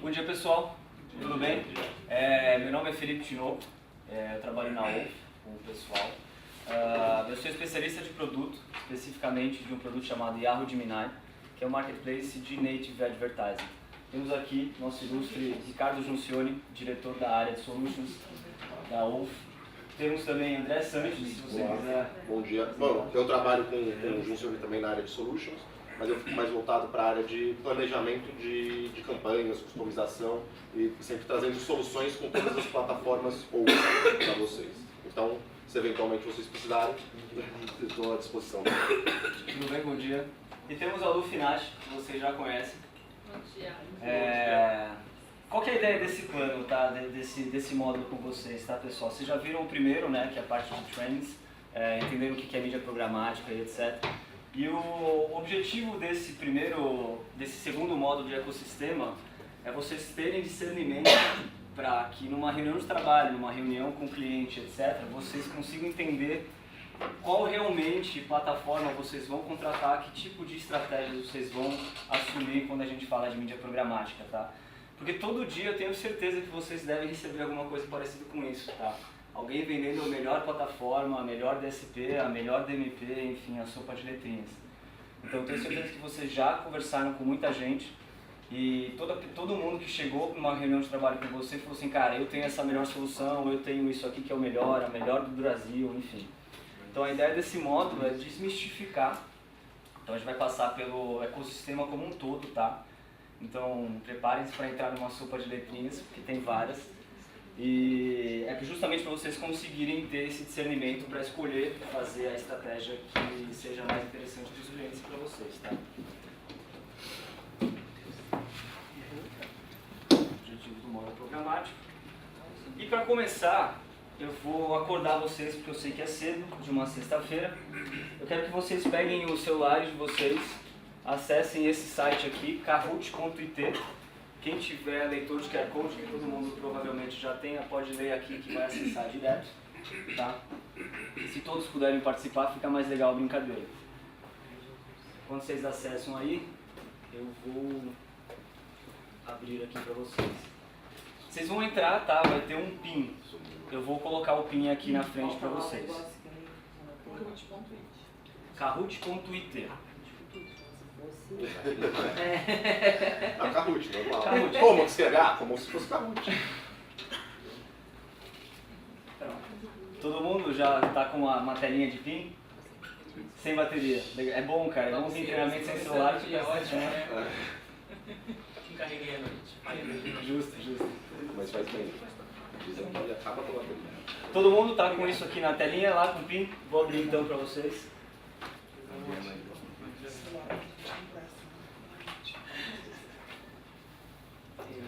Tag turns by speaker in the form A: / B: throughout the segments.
A: Bom dia, pessoal. Tudo bem? Meu nome é Felipe Tinoco, eu trabalho na UF com o pessoal. Eu sou especialista de produto, especificamente de um produto chamado Yahoo Gemini, que é um marketplace de Native Advertising. Temos aqui nosso ilustre Ricardo Giuncioni, diretor da área de Solutions da UF. Temos também André Sanches, se você quiser.
B: Bom dia. Bom, eu trabalho com o Giuncioni também na área de Solutions, mas eu fico mais voltado para a área de planejamento de campanhas, customização e sempre trazendo soluções com todas as plataformas ou para vocês. Então, se eventualmente vocês precisarem, estou à disposição.
A: Tudo bem? Bom dia. E temos a Lu Finati, que vocês já conhecem.
C: Bom dia.
A: Qual que é a ideia desse plano, tá? Desse módulo com vocês, tá, pessoal? Vocês já viram o primeiro, né, que é a parte de trends, entenderam o que é mídia programática e etc. E o objetivo desse segundo módulo de ecossistema é vocês terem discernimento para que numa reunião de trabalho, numa reunião com o cliente, etc., vocês consigam entender qual realmente plataforma vocês vão contratar, que tipo de estratégias vocês vão assumir quando a gente fala de mídia programática, tá? Porque todo dia eu tenho certeza que vocês devem receber alguma coisa parecida com isso, tá? Alguém vendendo a melhor plataforma, a melhor DSP, a melhor DMP, enfim, a sopa de letrinhas. Então eu tenho certeza que vocês já conversaram com muita gente e todo mundo que chegou para uma reunião de trabalho com você falou assim, cara, eu tenho essa melhor solução, eu tenho isso aqui que é o melhor, a melhor do Brasil, enfim. Então a ideia desse módulo é desmistificar. Então a gente vai passar pelo ecossistema como um todo, tá? Então preparem-se para entrar numa sopa de letrinhas, porque tem várias. E é justamente para vocês conseguirem ter esse discernimento para escolher fazer a estratégia que seja mais interessante para os clientes e para vocês, tá? Objetivo do módulo programático. E para começar, eu vou acordar vocês, porque eu sei que é cedo, de uma sexta-feira. Eu quero que vocês peguem os celulares de vocês, acessem esse site aqui, kahoot.it. Quem tiver leitor de QR Code, que todo mundo provavelmente já tenha, pode ler aqui que vai acessar direto, tá? Se todos puderem participar, fica mais legal a brincadeira. Quando vocês acessam aí, eu vou abrir aqui para vocês. Vocês vão entrar, tá? Vai ter um PIN. Eu vou colocar o PIN aqui na frente para vocês. Kahoot.it.
B: A Kahoot, normal.
A: Kahoot.
B: Como escrever? Como se fosse Kahoot.
A: Todo mundo já está com uma telinha de PIN? Sem bateria. É bom, cara. É bom vir treinamento sem celular.
D: É ótimo, né? Encarreguei a noite.
A: Justo.
B: Mas faz bem. Dizem que ele acaba com a bateria.
A: Todo mundo está com isso aqui na telinha, lá com o PIN? Vou abrir então para vocês.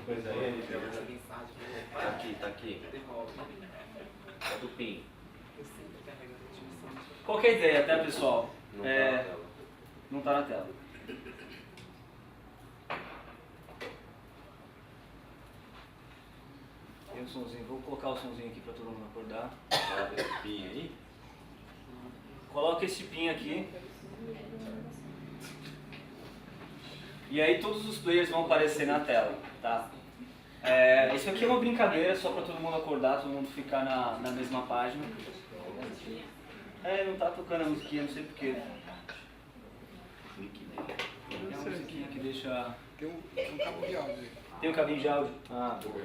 D: Coisa aí, tá aqui. É do PIN.
A: Qual que é a ideia, tá, pessoal?
B: Não tá na tela.
A: Não está na tela. Tem um somzinho. Vou colocar o somzinho aqui para todo mundo acordar.
D: Coloca esse PIN aí.
A: Coloca esse PIN aqui. E aí todos os players vão aparecer na tela, tá? Isso aqui é uma brincadeira só para todo mundo acordar, todo mundo ficar na mesma página. Não tá tocando a musiquinha, não sei porquê. Tem uma musiquinha que deixa...
E: Tem um cabo de áudio aí.
A: Tem um cabinho de áudio? Ah, boa.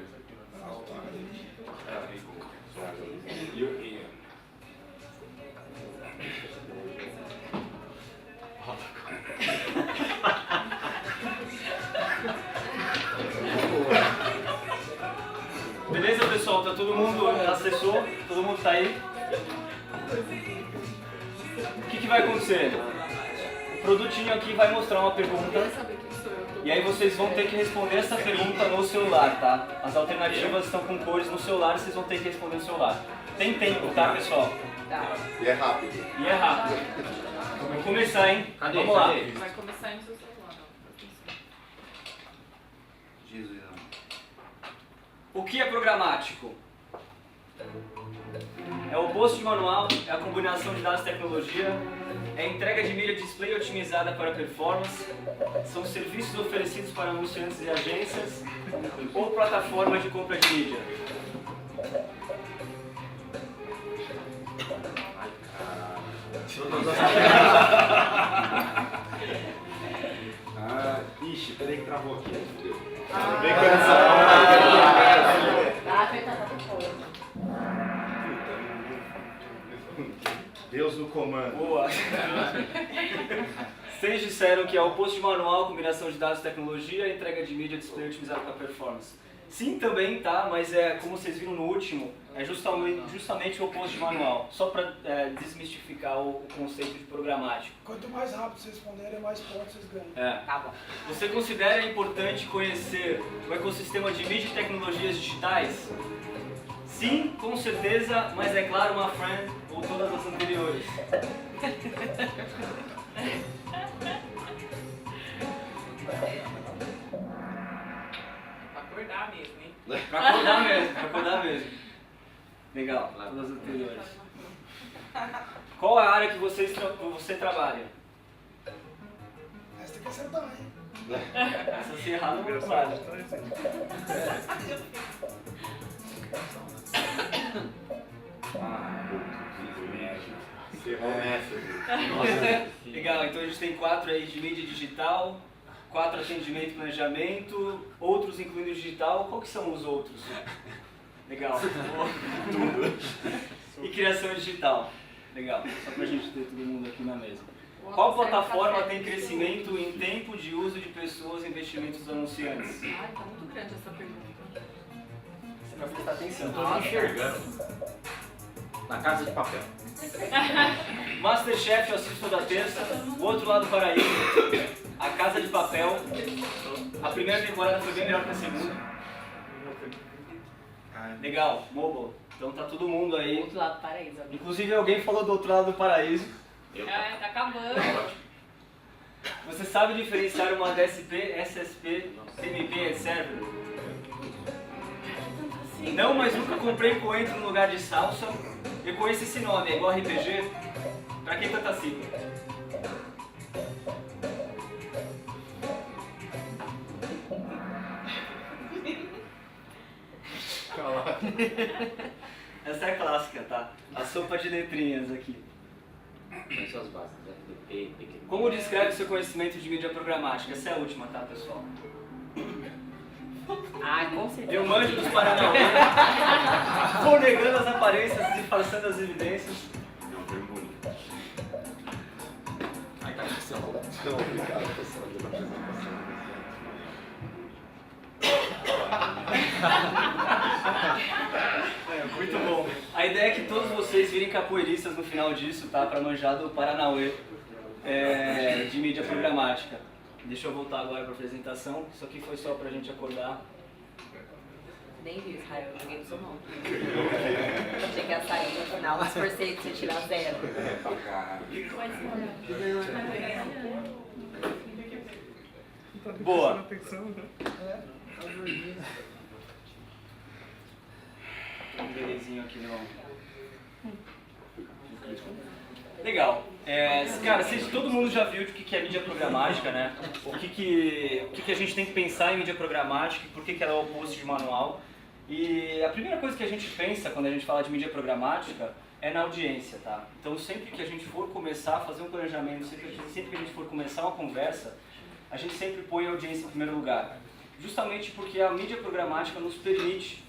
A: Beleza, pessoal? Tá todo mundo acessou? Todo mundo tá aí? O que vai acontecer? O produtinho aqui vai mostrar uma pergunta e aí vocês vão ter que responder essa pergunta no celular, tá? As alternativas estão com cores no celular, vocês vão ter que responder no celular. Tem tempo, tá, pessoal?
B: E é rápido.
A: E é rápido. Vamos começar, hein?
D: Cadê?
A: Vamos lá.
C: Vai começar em seu celular.
D: Jesus.
A: O que é programático? É É o oposto de manual, é a combinação de dados e tecnologia, é a entrega de mídia display otimizada para performance, são serviços oferecidos para anunciantes e agências, ou plataforma de compra de mídia.
B: Ixi, peraí que travou aqui. Deus no comando.
A: Boa! Vocês disseram que é o oposto de manual, combinação de dados e tecnologia, entrega de mídia display otimizado para performance. Sim, também, tá? Mas é como vocês viram no último, é justamente o oposto de manual. Só para desmistificar o conceito de programático.
E: Quanto mais rápido vocês responderem, mais pontos vocês ganham.
A: Tá bom. Você considera importante conhecer o ecossistema de mídia e tecnologias digitais? Sim, com certeza, mas é claro, uma friend ou todas as anteriores.
D: Pra acordar mesmo, hein?
A: Pra acordar mesmo. Legal, todas as anteriores. Qual é a área que você trabalha?
E: Essa tem que acertar, hein?
A: Essa se errar não vale. Legal, então a gente tem 4 aí de mídia digital, 4 atendimento e planejamento, outros incluindo digital. Qual que são os outros? Legal. Tudo. E criação digital. Legal, só pra gente ter todo mundo aqui na mesa. Qual plataforma tem crescimento em tempo de uso de pessoas e investimentos dos anunciantes?
C: Ai, tá muito grande essa pergunta.
A: Você vai prestar atenção.
D: Tô nem enxergando.
B: Na Casa de Papel.
A: Masterchef, eu assisto toda terça. O Outro Lado do Paraíso. A Casa de Papel. A primeira temporada foi bem melhor que a segunda. Legal, mobile. Então tá todo mundo aí.
C: Outro lado do paraíso.
A: Inclusive alguém falou do Outro Lado do Paraíso.
C: Tá acabando.
A: Você sabe diferenciar uma DSP, SSP, TMP, etc? Não, mas nunca comprei coentro no lugar de salsa. Eu conheço esse nome, é igual RPG. Pra que tanta sigla? Essa é a clássica, tá? A sopa de letrinhas aqui.
F: Conheço as bases, FDP, PQP.
A: Como descreve seu conhecimento de mídia programática? Essa é a última, tá, pessoal?
C: Ai, com certeza.
A: Eu manjo dos Paranauê. Vou negando as aparências, disfarçando as evidências.
F: É um termo bonito.
B: Ai, cara, você é um obrigado, pessoal, pela apresentação.
A: Muito bom. A ideia é que todos vocês virem capoeiristas no final disso, tá? Pra manjar do Paranauê de mídia programática. Deixa eu voltar agora pra apresentação. Isso aqui foi só pra gente acordar.
C: Nem vi, Israel, eu joguei no seu nome. Achei que ia sair no final, mas forcei que você tirar 0.
A: Boa. Um belezinho aqui no... Legal. Cara, todo mundo já viu o que é mídia programática, né? O que a gente tem que pensar em mídia programática e por que ela é o oposto de manual. E a primeira coisa que a gente pensa quando a gente fala de mídia programática é na audiência, tá? Então sempre que a gente for começar a fazer um planejamento, sempre que a gente for começar uma conversa, a gente sempre põe a audiência em primeiro lugar. Justamente porque a mídia programática nos permite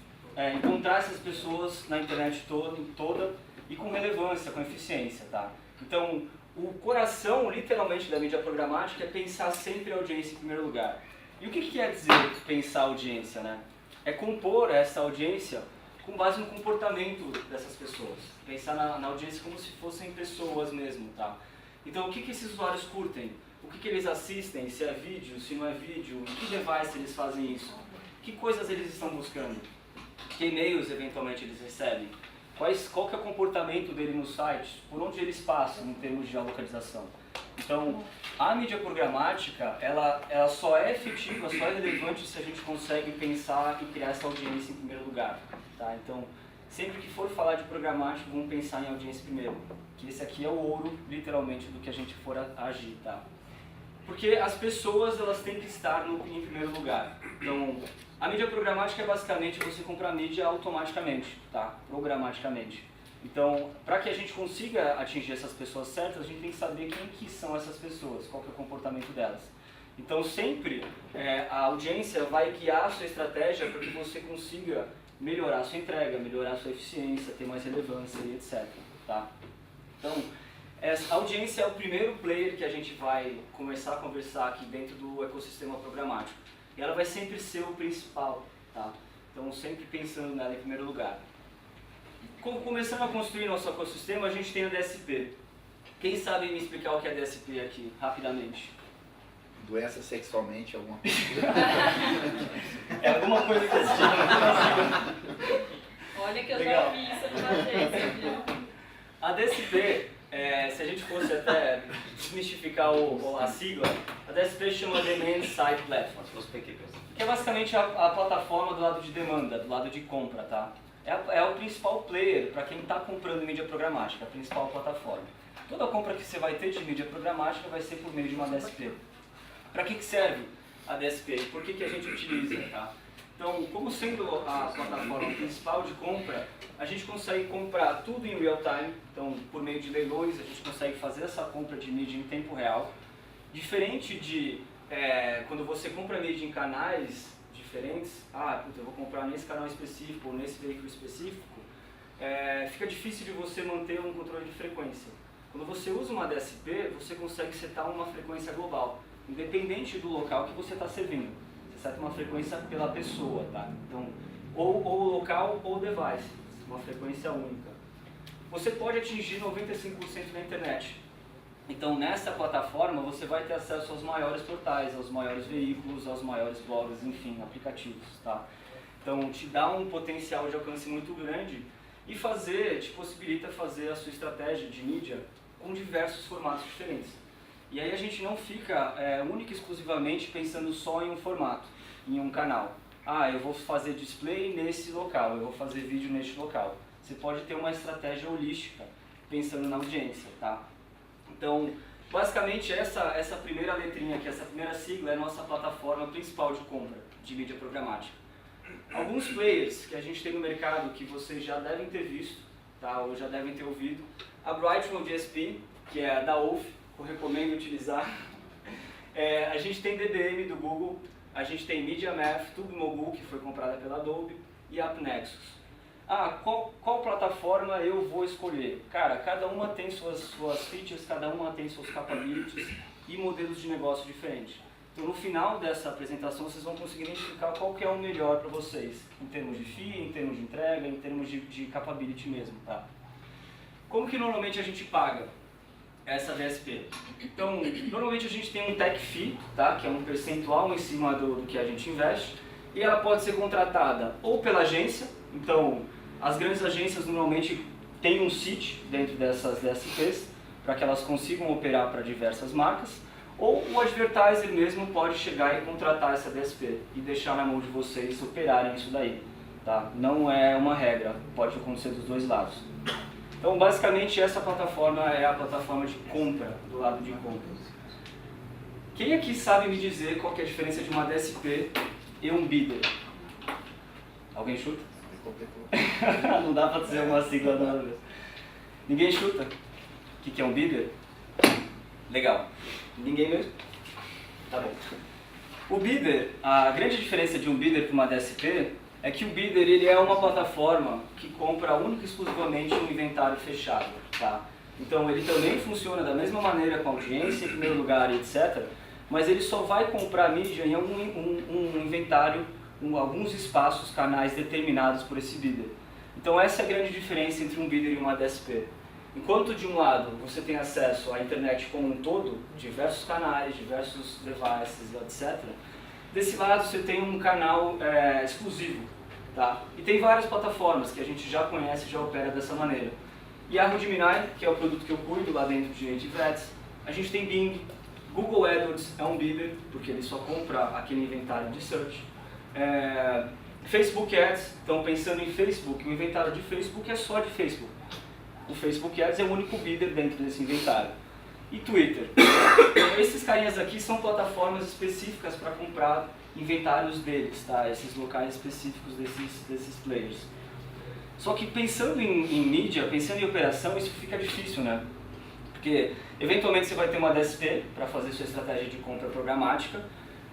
A: encontrar essas pessoas na internet toda e com relevância, com eficiência, tá? Então, o coração, literalmente, da mídia programática é pensar sempre a audiência em primeiro lugar. E o que quer dizer pensar a audiência, né? É compor essa audiência com base no comportamento dessas pessoas. Pensar na audiência como se fossem pessoas mesmo, tá? Então, o que esses usuários curtem? O que eles assistem? Se é vídeo, se não é vídeo? Em que device eles fazem isso? Que coisas eles estão buscando? Que e-mails, eventualmente, eles recebem? Qual que é o comportamento dele no site? Por onde eles passam em termos de geolocalização? Então, a mídia programática, ela só é efetiva, só é relevante se a gente consegue pensar e criar essa audiência em primeiro lugar. Tá? Então, sempre que for falar de programático, vamos pensar em audiência primeiro. Que esse aqui é o ouro, literalmente, do que a gente for agir, tá? Porque as pessoas, elas têm que estar em primeiro lugar. Então, a mídia programática é basicamente você comprar mídia automaticamente, tá? Programaticamente. Então, para que a gente consiga atingir essas pessoas certas, a gente tem que saber quem que são essas pessoas, qual que é o comportamento delas. Então, sempre a audiência vai guiar a sua estratégia para que você consiga melhorar a sua entrega, melhorar a sua eficiência, ter mais relevância e etc. Tá? Então, a audiência é o primeiro player que a gente vai começar a conversar aqui dentro do ecossistema programático. E ela vai sempre ser o principal. Tá? Então, sempre pensando nela em primeiro lugar. Começando a construir nosso ecossistema, a gente tem a DSP. Quem sabe me explicar o que é DSP aqui, rapidamente?
G: Doença sexualmente, alguma coisa.
A: É alguma coisa que existe.
C: Olha que eu
A: Legal.
C: já ouvi isso numa agência, viu?
A: A DSP, se a gente fosse até desmistificar a sigla, a DSP chama Demand Side Platform,
F: Se fosse PQP.
A: que é basicamente a plataforma do lado de demanda, do lado de compra, tá? É o principal player para quem está comprando mídia programática, a principal plataforma. Toda compra que você vai ter de mídia programática vai ser por meio de uma DSP. Para que serve a DSP? Por que a gente utiliza? Tá? Então, como sendo a plataforma principal de compra, a gente consegue comprar tudo em real time. Então, por meio de leilões, a gente consegue fazer essa compra de mídia em tempo real. Diferente de quando você compra mídia em canais diferentes, eu vou comprar nesse canal específico ou nesse veículo específico, fica difícil de você manter um controle de frequência. Quando você usa uma DSP, você consegue setar uma frequência global, independente do local que você está servindo. Você seta uma frequência pela pessoa, tá? Então, ou o local ou o device, uma frequência única. Você pode atingir 95% da internet. Então, nessa plataforma, você vai ter acesso aos maiores portais, aos maiores veículos, aos maiores blogs, enfim, aplicativos, tá? Então, te dá um potencial de alcance muito grande e te possibilita fazer a sua estratégia de mídia com diversos formatos diferentes. E aí a gente não fica única e exclusivamente pensando só em um formato, em um canal. Eu vou fazer display nesse local, eu vou fazer vídeo neste local. Você pode ter uma estratégia holística, pensando na audiência, tá? Então, basicamente essa primeira letrinha aqui, essa primeira sigla é a nossa plataforma principal de compra de mídia programática. Alguns players que a gente tem no mercado que vocês já devem ter visto, tá? Ou já devem ter ouvido. A Brightron DSP, que é da Wolf, eu recomendo utilizar. A gente tem DBM do Google, a gente tem MediaMath, TubeMogul, que foi comprada pela Adobe, e AppNexus. Qual plataforma eu vou escolher? Cara, cada uma tem suas features, cada uma tem suas capabilities e modelos de negócio diferentes. Então, no final dessa apresentação, vocês vão conseguir identificar qual que é o melhor para vocês, em termos de FII, em termos de entrega, em termos de capability mesmo, tá? Como que normalmente a gente paga essa DSP? Então, normalmente a gente tem um tech fee, tá? Que é um percentual em cima do que a gente investe, e ela pode ser contratada ou pela agência. Então, as grandes agências normalmente têm um seat dentro dessas DSPs para que elas consigam operar para diversas marcas, ou o advertiser mesmo pode chegar e contratar essa DSP e deixar na mão de vocês operarem isso daí. Tá? Não é uma regra, pode acontecer dos dois lados. Então, basicamente, essa plataforma é a plataforma de compra, do lado de compra. Quem aqui sabe me dizer qual que é a diferença de uma DSP e um bidder? Alguém chuta? Não dá pra dizer uma sigla da vez. Ninguém chuta? O que é um bidder? Legal. Ninguém mesmo? Tá bom. O bidder, a grande diferença de um bidder para uma DSP é que o bidder ele é uma plataforma que compra única e exclusivamente um inventário fechado. Tá? Então ele também funciona da mesma maneira com audiência, em primeiro lugar, etc. Mas ele só vai comprar mídia em um inventário, alguns espaços, canais determinados por esse bidder. Então essa é a grande diferença entre um bidder e uma DSP. Enquanto de um lado você tem acesso à internet como um todo, diversos canais, diversos devices, etc. Desse lado você tem um canal exclusivo. Tá? E tem várias plataformas que a gente já conhece e já opera dessa maneira. Yahoo Gemini, que é o produto que eu cuido lá dentro de AdVets. A gente tem Bing. Google AdWords é um bidder, porque ele só compra aquele inventário de search. Facebook Ads, então pensando em Facebook, o inventário de Facebook é só de Facebook. O Facebook Ads é o único bidder dentro desse inventário. E Twitter. Esses carinhas aqui são plataformas específicas para comprar inventários deles, tá? Esses locais específicos desses players. Só que pensando em mídia, pensando em operação, isso fica difícil, né? Porque eventualmente você vai ter uma DSP para fazer sua estratégia de compra programática,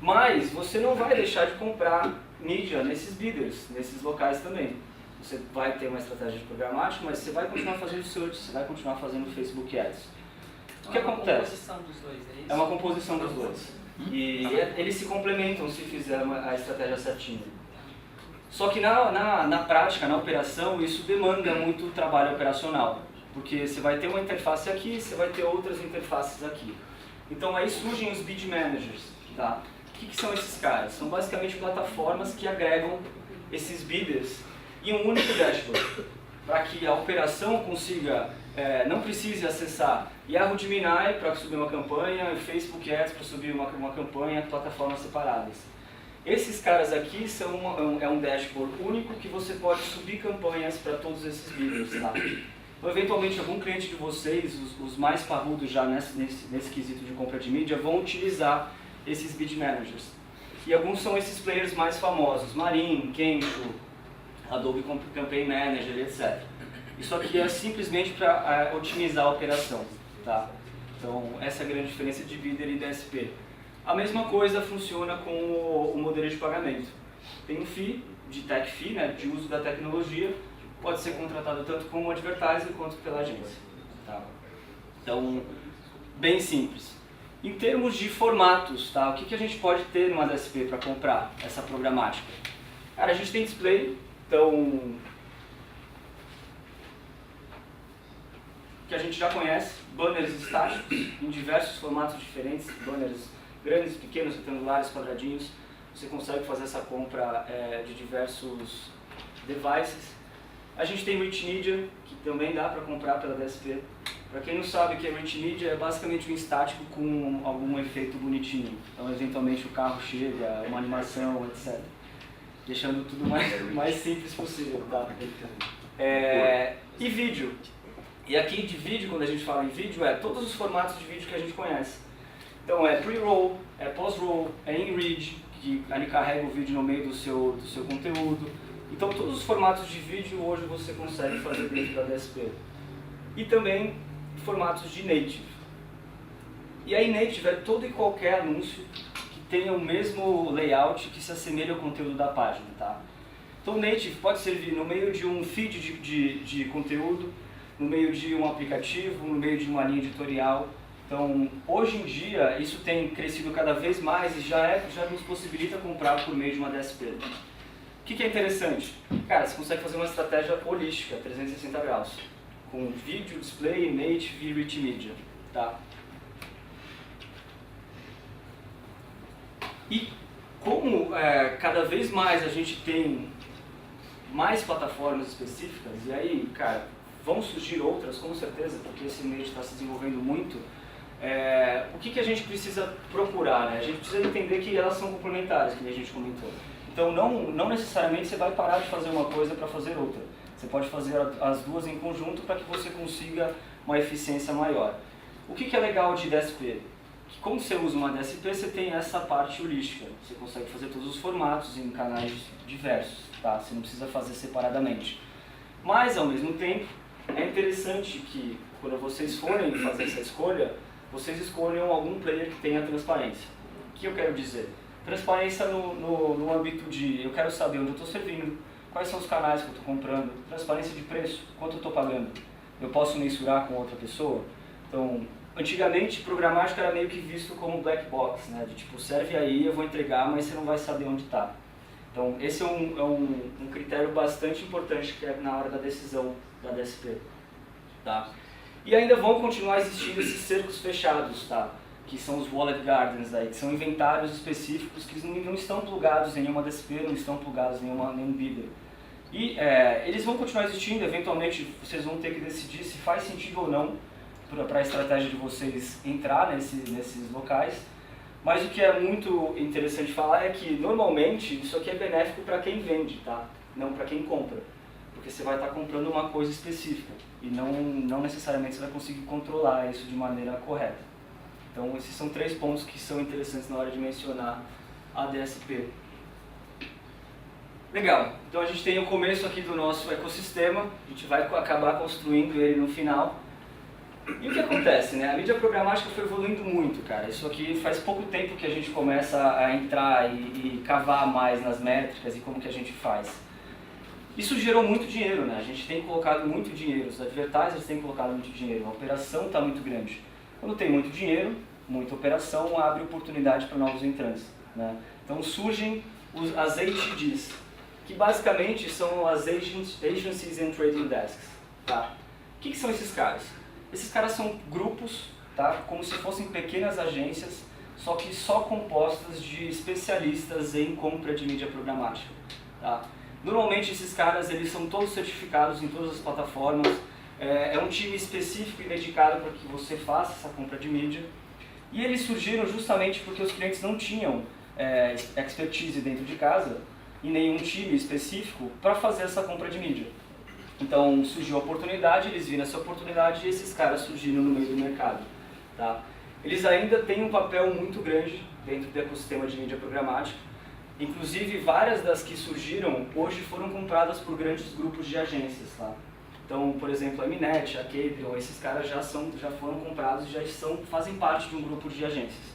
A: mas você não vai deixar de comprar mídia nesses bidders, nesses locais também. Você vai ter uma estratégia de programática, mas você vai continuar fazendo search, você vai continuar fazendo Facebook Ads. O que acontece?
D: É uma composição dos dois, é isso?
A: É uma composição dos dois. E eles se complementam se fizer a estratégia certinha. Só que na prática, na operação, isso demanda muito trabalho operacional. Porque você vai ter uma interface aqui, você vai ter outras interfaces aqui. Então aí surgem os bid managers, tá? O que são esses caras? São basicamente plataformas que agregam esses bidders em um único dashboard, para que a operação consiga, não precise acessar Yahoo Gemini para subir uma campanha e Facebook Ads para subir uma campanha, plataformas separadas. Esses caras aqui são um dashboard único que você pode subir campanhas para todos esses bidders, tá? Então, eventualmente, algum cliente de vocês, os mais parrudos já nesse quesito de compra de mídia, vão utilizar esses bid managers. E alguns são esses players mais famosos, Marin, Kensho, Adobe Campaign Manager, etc. Isso aqui é simplesmente para otimizar a operação, tá? Então, essa é a grande diferença de bidder e DSP. A mesma coisa funciona com o modelo de pagamento. Tem um fee, de tech fee, né, de uso da tecnologia, pode ser contratado tanto como advertiser quanto pela agência. Tá? Então, bem simples. Em termos de formatos, tá? O que a gente pode ter numa DSP para comprar essa programática? Cara, a gente tem display, então, que a gente já conhece, banners estáticos em diversos formatos diferentes, banners grandes, pequenos, retangulares, quadradinhos. Você consegue fazer essa compra de diversos devices. A gente tem Rich Media, que também dá para comprar pela DSP. Para quem não sabe o que é Rich Media, é basicamente um estático com algum efeito bonitinho. Então, eventualmente, o carro chega, uma animação, etc. Deixando tudo mais simples possível, tá? E vídeo. E aqui de vídeo, quando a gente fala em vídeo, é todos os formatos de vídeo que a gente conhece. Então, é pre-roll, é post-roll, é in-read, que ali carrega o vídeo no meio do seu conteúdo. Então, todos os formatos de vídeo hoje você consegue fazer dentro da DSP. E também formatos de native. E aí, native é todo e qualquer anúncio que tenha o mesmo layout que se assemelha ao conteúdo da página, tá? Então, native pode servir no meio de um feed de conteúdo, no meio de um aplicativo, no meio de uma linha editorial. Então, hoje em dia, isso tem crescido cada vez mais e já nos possibilita comprar por meio de uma DSP. O que é interessante? Cara, você consegue fazer uma estratégia holística, 360 graus, com vídeo, display, native e rich media, tá? E como cada vez mais a gente tem mais plataformas específicas, e aí, cara, vão surgir outras, com certeza, porque esse meio está se desenvolvendo muito, o que a gente precisa procurar, né? A gente precisa entender que elas são complementares, que a gente comentou. Então, não necessariamente você vai parar de fazer uma coisa para fazer outra. Você pode fazer as duas em conjunto para que você consiga uma eficiência maior. O que é legal de DSP? Que quando você usa uma DSP, você tem essa parte holística. Você consegue fazer todos os formatos em canais diversos, tá? Você não precisa fazer separadamente. Mas, ao mesmo tempo, é interessante que, quando vocês forem fazer essa escolha, vocês escolham algum player que tenha transparência. O que eu quero dizer? Transparência no âmbito de eu quero saber onde eu estou servindo, quais são os canais que eu estou comprando, transparência de preço, quanto eu estou pagando. Eu posso mensurar com outra pessoa? Então, antigamente, programática era meio que visto como black box, né? De tipo, serve aí, eu vou entregar, mas você não vai saber onde está. Então, esse é um critério bastante importante que é na hora da decisão da DSP. Tá? E ainda vão continuar existindo esses cercos fechados, tá? Que são os Wallet Gardens, aí, que são inventários específicos que não estão plugados em nenhuma DSP, não estão plugados em nenhum bidder. E eles vão continuar existindo, eventualmente vocês vão ter que decidir se faz sentido ou não para a estratégia de vocês entrar nesses locais, Mas o que é muito interessante falar é que, normalmente, isso aqui é benéfico para quem vende, tá? Não para quem compra. Porque você vai estar comprando uma coisa específica e não necessariamente você vai conseguir controlar isso de maneira correta. Então, esses são 3 pontos que são interessantes na hora de mencionar a DSP. Legal, então a gente tem o começo aqui do nosso ecossistema, a gente vai acabar construindo ele no final. E o que acontece, né? A mídia programática foi evoluindo muito, cara. Isso aqui faz pouco tempo que a gente começa a entrar e cavar mais nas métricas e como que a gente faz. Isso gerou muito dinheiro, né? A gente tem colocado muito dinheiro, os advertisers têm colocado muito dinheiro, a operação está muito grande. Quando tem muito dinheiro, muita operação, abre oportunidade para novos entrantes, né? Então surgem as ATDs, que basicamente são as Agencies and Trading Desks, tá? O que são esses caras? Esses caras são grupos, tá? Como se fossem pequenas agências, só que só compostas de especialistas em compra de mídia programática, tá? Normalmente esses caras eles são todos certificados em todas as plataformas, é um time específico e dedicado para que você faça essa compra de mídia. E eles surgiram justamente porque os clientes não tinham expertise dentro de casa e nenhum time específico para fazer essa compra de mídia. Então surgiu a oportunidade, eles viram essa oportunidade e esses caras surgiram no meio do mercado, tá? Eles ainda têm um papel muito grande dentro do ecossistema de mídia programática. Inclusive várias das que surgiram hoje foram compradas por grandes grupos de agências, tá? Então, por exemplo, a Mnet, a Cadrion, esses caras já foram comprados e fazem parte de um grupo de agências.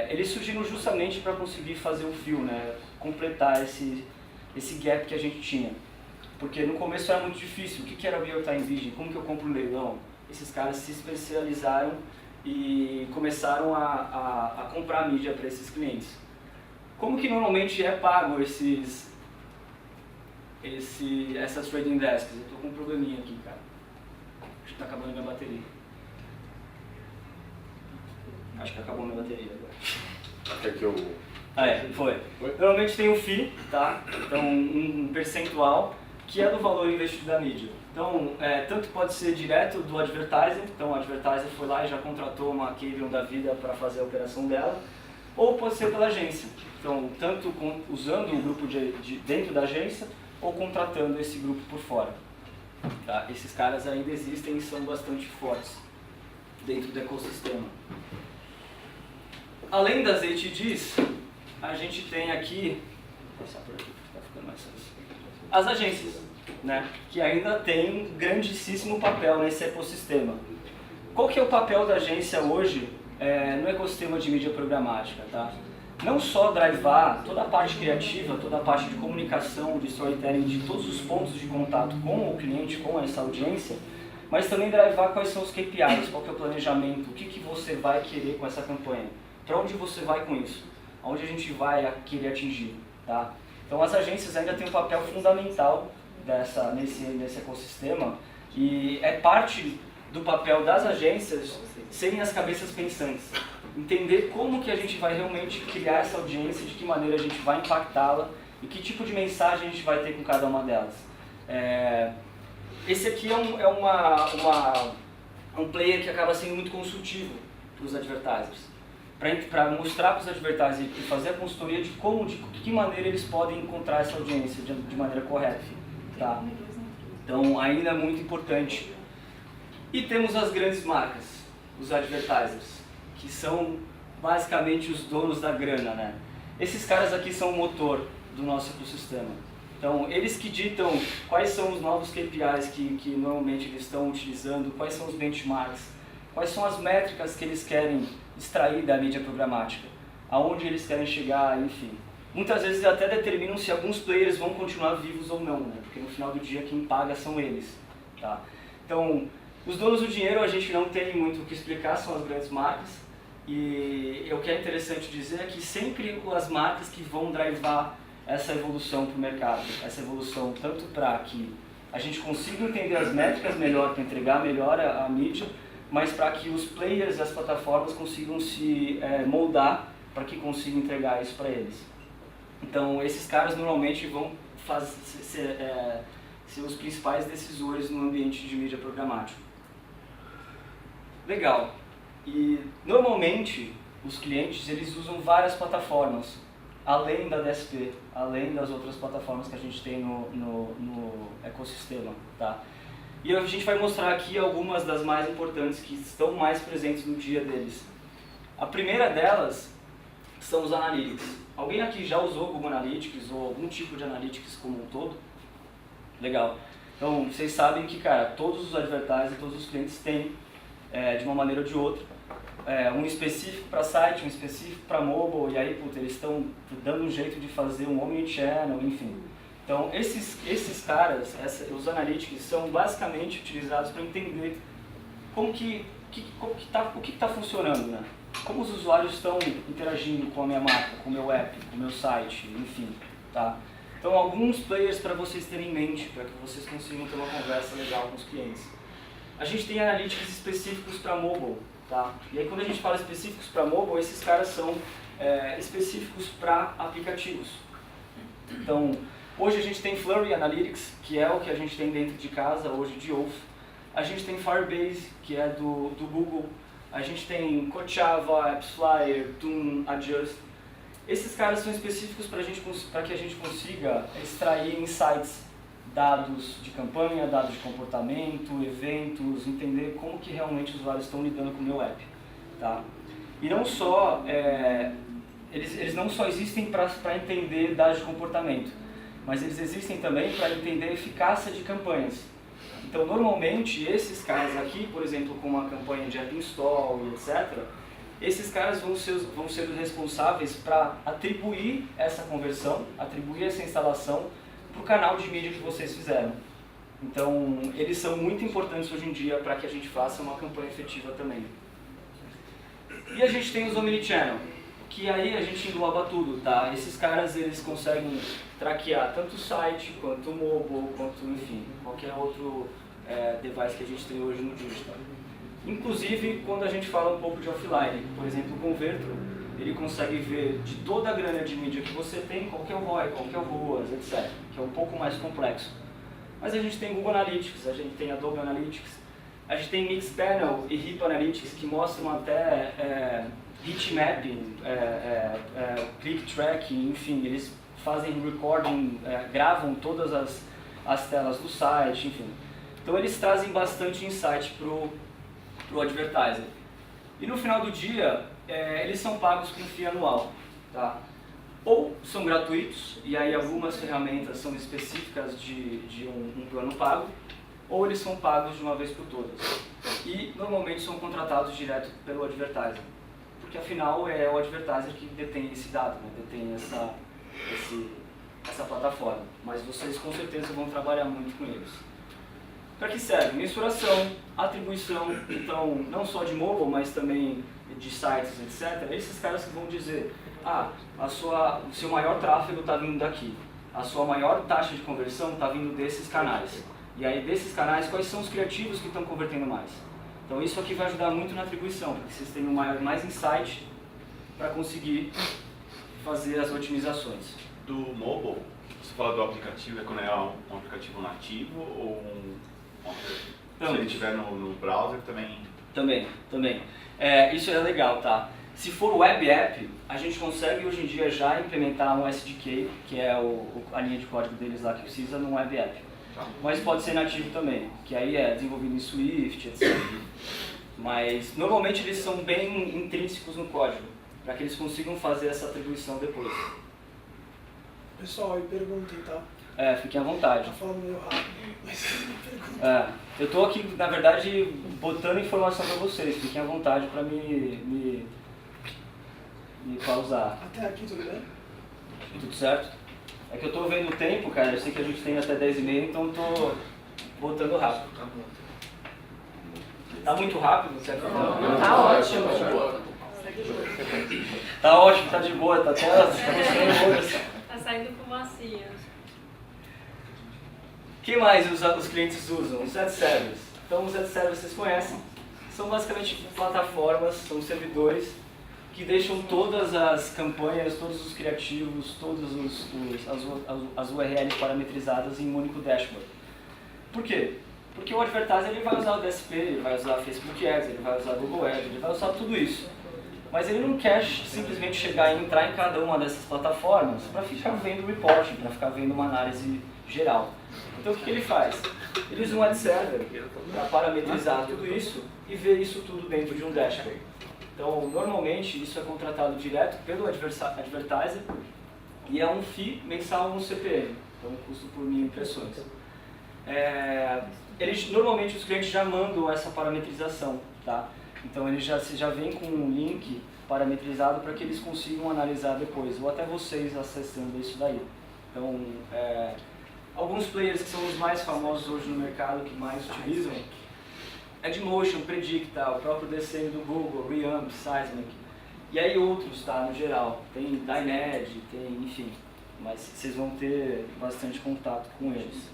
A: Eles surgiram justamente para conseguir fazer o fio, né? Completar esse gap que a gente tinha. Porque no começo era muito difícil. O que era Real Time Vision? Como que eu compro um leilão? Esses caras se especializaram e começaram a comprar mídia para esses clientes. Como que normalmente é pago essas trading desks? Eu estou com um probleminha aqui, cara. Acho que está acabando minha bateria. Acho que acabou minha bateria agora.
B: Quer que eu...
A: Foi. Normalmente tem um FII, tá? Então um percentual que é do valor investido da mídia. Então, tanto pode ser direto do advertiser, então o advertiser foi lá e já contratou uma Cadrion da vida para fazer a operação dela, ou pode ser pela agência. Então, tanto usando o grupo dentro da agência, ou contratando esse grupo por fora. Tá? Esses caras ainda existem e são bastante fortes dentro do ecossistema. Além das ATDs, a gente tem aqui, vou passar por aqui, tá ficando mais fácil, as agências, né? Que ainda tem um grandíssimo papel nesse ecossistema. Qual que é o papel da agência hoje no ecossistema de mídia programática? Tá? Não só drivar toda a parte criativa, toda a parte de comunicação, de storytelling, de todos os pontos de contato com o cliente, com essa audiência, mas também drivar quais são os KPIs, qual que é o planejamento, o que você vai querer com essa campanha, para onde você vai com isso, aonde a gente vai querer atingir. Tá? Então as agências ainda têm um papel fundamental nesse ecossistema e é parte do papel das agências serem as cabeças pensantes. Entender como que a gente vai realmente criar essa audiência, de que maneira a gente vai impactá-la e que tipo de mensagem a gente vai ter com cada uma delas. Esse aqui é um player que acaba sendo muito consultivo para os advertisers, para mostrar para os advertisers e fazer a consultoria de que maneira eles podem encontrar essa audiência de maneira correta. Tá? Então ainda é muito importante. E temos as grandes marcas, os advertisers, que são basicamente os donos da grana, né? Esses caras aqui são o motor do nosso ecossistema. Então, eles que ditam quais são os novos KPIs que normalmente eles estão utilizando, quais são os benchmarks, quais são as métricas que eles querem extrair da mídia programática, aonde eles querem chegar, enfim. Muitas vezes até determinam se alguns players vão continuar vivos ou não, né? Porque no final do dia quem paga são eles. Tá? Então, os donos do dinheiro a gente não tem muito o que explicar, são as grandes marcas. E o que é interessante dizer é que sempre as marcas que vão drivar essa evolução para o mercado, essa evolução tanto para que a gente consiga entender as métricas melhor, para entregar melhor a mídia, mas para que os players e as plataformas consigam se moldar para que consigam entregar isso para eles. Então esses caras normalmente vão ser os principais decisores no ambiente de mídia programática. Legal. E normalmente os clientes, eles usam várias plataformas, além da DSP, além das outras plataformas que a gente tem no ecossistema, tá? E a gente vai mostrar aqui algumas das mais importantes que estão mais presentes no dia deles. A primeira delas são os Analytics. Alguém aqui já usou Google Analytics ou algum tipo de Analytics como um todo? Legal. Então, vocês sabem que, cara, todos os advertisers, todos os clientes têm, de uma maneira ou de outra, um específico para site, um específico para mobile, e aí, puta, eles estão dando um jeito de fazer um omnichannel, enfim. Então, esses caras, os Analytics, são basicamente utilizados para entender o que está funcionando, né? Como os usuários estão interagindo com a minha marca, com o meu app, com o meu site, enfim, tá? Então, alguns players para vocês terem em mente, para que vocês consigam ter uma conversa legal com os clientes. A gente tem Analytics específicos para mobile, tá? E aí, quando a gente fala específicos para mobile, esses caras são específicos para aplicativos. Então, hoje a gente tem Flurry Analytics, que é o que a gente tem dentro de casa, hoje de Wolf. A gente tem Firebase, que é do Google. A gente tem Kochava, AppsFlyer, Toon, Adjust. Esses caras são específicos para que a gente consiga extrair insights, dados de campanha, dados de comportamento, eventos, entender como que realmente os usuários estão lidando com o meu app. Tá? E não só, eles não só existem para entender dados de comportamento, mas eles existem também para entender a eficácia de campanhas. Então, normalmente, esses caras aqui, por exemplo, com uma campanha de app install e etc., esses caras vão ser os responsáveis para atribuir essa conversão, atribuir essa instalação para o canal de mídia que vocês fizeram. Então, eles são muito importantes hoje em dia para que a gente faça uma campanha efetiva também. E a gente tem os Omnichannel, que aí a gente engloba tudo, tá? Esses caras, eles conseguem traquear tanto o site, quanto o mobile, quanto, enfim, qualquer outro device que a gente tem hoje no digital. Inclusive, quando a gente fala um pouco de offline, por exemplo, o Convertro, ele consegue ver de toda a grana de mídia que você tem, qual que é o ROI, qual que é o ROAS, etc., que é um pouco mais complexo. Mas a gente tem Google Analytics, a gente tem Adobe Analytics, a gente tem Mixpanel e HIP Analytics, que mostram até hit mapping, click tracking, enfim, eles fazem recording, gravam todas as telas do site, enfim. Então eles trazem bastante insight para o advertiser. E no final do dia, eles são pagos com FII anual, tá? Ou são gratuitos, e aí algumas ferramentas são específicas de um plano pago, ou eles são pagos de uma vez por todas. E normalmente são contratados direto pelo advertiser, porque afinal é o advertiser que detém esse dado, né? Detém essa plataforma. Mas vocês com certeza vão trabalhar muito com eles. Para que serve? Mensuração, atribuição, então não só de mobile, mas também de sites, etc. Esses caras que vão dizer, o seu maior tráfego está vindo daqui, a sua maior taxa de conversão está vindo desses canais. E aí desses canais, quais são os criativos que estão convertendo mais? Então isso aqui vai ajudar muito na atribuição, porque vocês tenham mais insight para conseguir fazer as otimizações.
F: Do mobile, você fala do aplicativo, quando é um aplicativo nativo ou se ele estiver no browser também?
A: Também. Isso é legal, tá? Se for web app, a gente consegue hoje em dia já implementar um SDK, que é a linha de código deles lá que precisa num web app.
F: Tá.
A: Mas pode ser nativo também, que aí é desenvolvido em Swift, etc. Mas normalmente eles são bem intrínsecos no código, para que eles consigam fazer essa atribuição depois.
E: Pessoal, e perguntem, tá?
A: Fiquem à vontade.
E: Tá falando meio rápido, mas perguntem.
A: Eu estou aqui, na verdade, botando informação para vocês. Fiquem à vontade para me pausar.
E: Até aqui tudo bem?
A: Tudo certo? É que eu estou vendo o tempo, cara. Eu sei que a gente tem até 10h30, então estou botando rápido. Tá muito rápido? Você não?
C: Tá ótimo.
A: Tá ótimo, tá de boa, tá até
H: Tá saindo fumacinha.
A: O que mais os clientes usam? Os ad servers. Então os ad servers vocês conhecem. São basicamente plataformas, são servidores que deixam todas as campanhas, todos os criativos, todas as URLs parametrizadas em um único dashboard. Por quê? Porque o advertiser ele vai usar o DSP, ele vai usar Facebook Ads, ele vai usar Google Ads, ele vai usar tudo isso. mas ele não quer simplesmente chegar e entrar em cada uma dessas plataformas para ficar vendo reporting, para ficar vendo uma análise geral. Então o que ele faz? Ele usa um ad server para parametrizar tudo isso e ver isso tudo dentro de um dashboard. Então normalmente isso é contratado direto pelo advertiser e é um FII mensal no CPM, então um custo por 1000 impressões. Normalmente os clientes já mandam essa parametrização, tá? Então ele já vem com um link parametrizado para que eles consigam analisar depois, ou até vocês acessando isso daí. Então, alguns players que são os mais famosos hoje no mercado, que mais utilizam, Edmotion, Predicta, o próprio DCM do Google, Reamp, Seismic, e aí outros, tá, no geral. Tem Dyned, tem, enfim, mas vocês vão ter bastante contato com eles.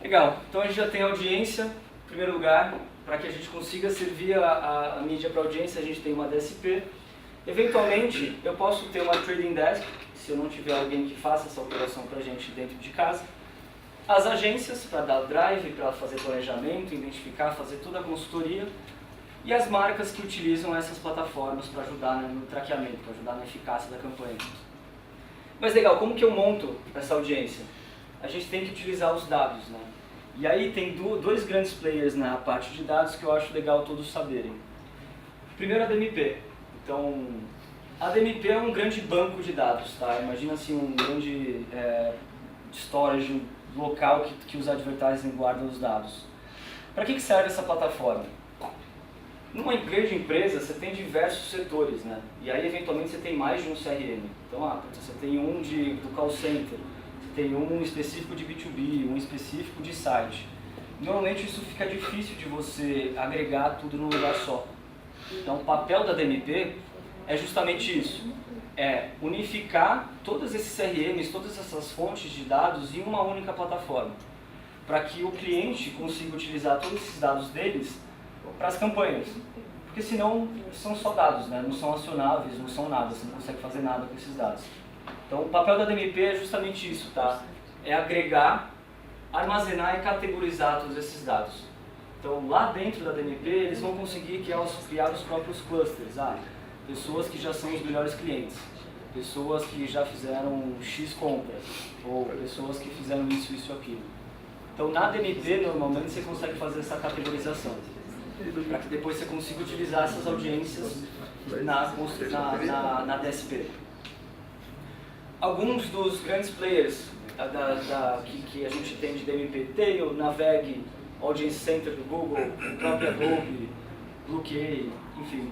A: Legal, então a gente já tem audiência, em primeiro lugar, para que a gente consiga servir a mídia para a audiência, a gente tem uma DSP. Eventualmente, eu posso ter uma trading desk, se eu não tiver alguém que faça essa operação para a gente dentro de casa. As agências, para dar drive, para fazer planejamento, identificar, fazer toda a consultoria. E as marcas que utilizam essas plataformas para ajudar, né, no traqueamento, para ajudar na eficácia da campanha. Mas legal, como que eu monto essa audiência? A gente tem que utilizar os dados, né? E aí tem dois grandes players na parte de dados que eu acho legal todos saberem. Primeiro a DMP. Então, a DMP é um grande banco de dados, tá? Imagina assim um grande storage local que os advertising guardam os dados. Para que serve essa plataforma? Numa grande empresa você tem diversos setores, né? E aí eventualmente você tem mais de um CRM. Então, você tem um do call center, tem um específico de B2B, um específico de site. Normalmente isso fica difícil de você agregar tudo num lugar só. Então o papel da DMP é justamente isso, é unificar todos esses CRMs, todas essas fontes de dados em uma única plataforma, para que o cliente consiga utilizar todos esses dados deles para as campanhas. Porque senão são só dados, né? Não são acionáveis, não são nada, você não consegue fazer nada com esses dados. Então o papel da DMP é justamente isso, tá? É agregar, armazenar e categorizar todos esses dados. Então lá dentro da DMP eles vão conseguir criar os próprios clusters. Pessoas que já são os melhores clientes, pessoas que já fizeram X compras, ou pessoas que fizeram isso, isso, aquilo. Então na DMP normalmente você consegue fazer essa categorização, para que depois você consiga utilizar essas audiências na DSP. Alguns dos grandes players que a gente tem de DMP, Tail, Naveg, Audience Center do Google, o próprio Adobe, BlueKay, enfim.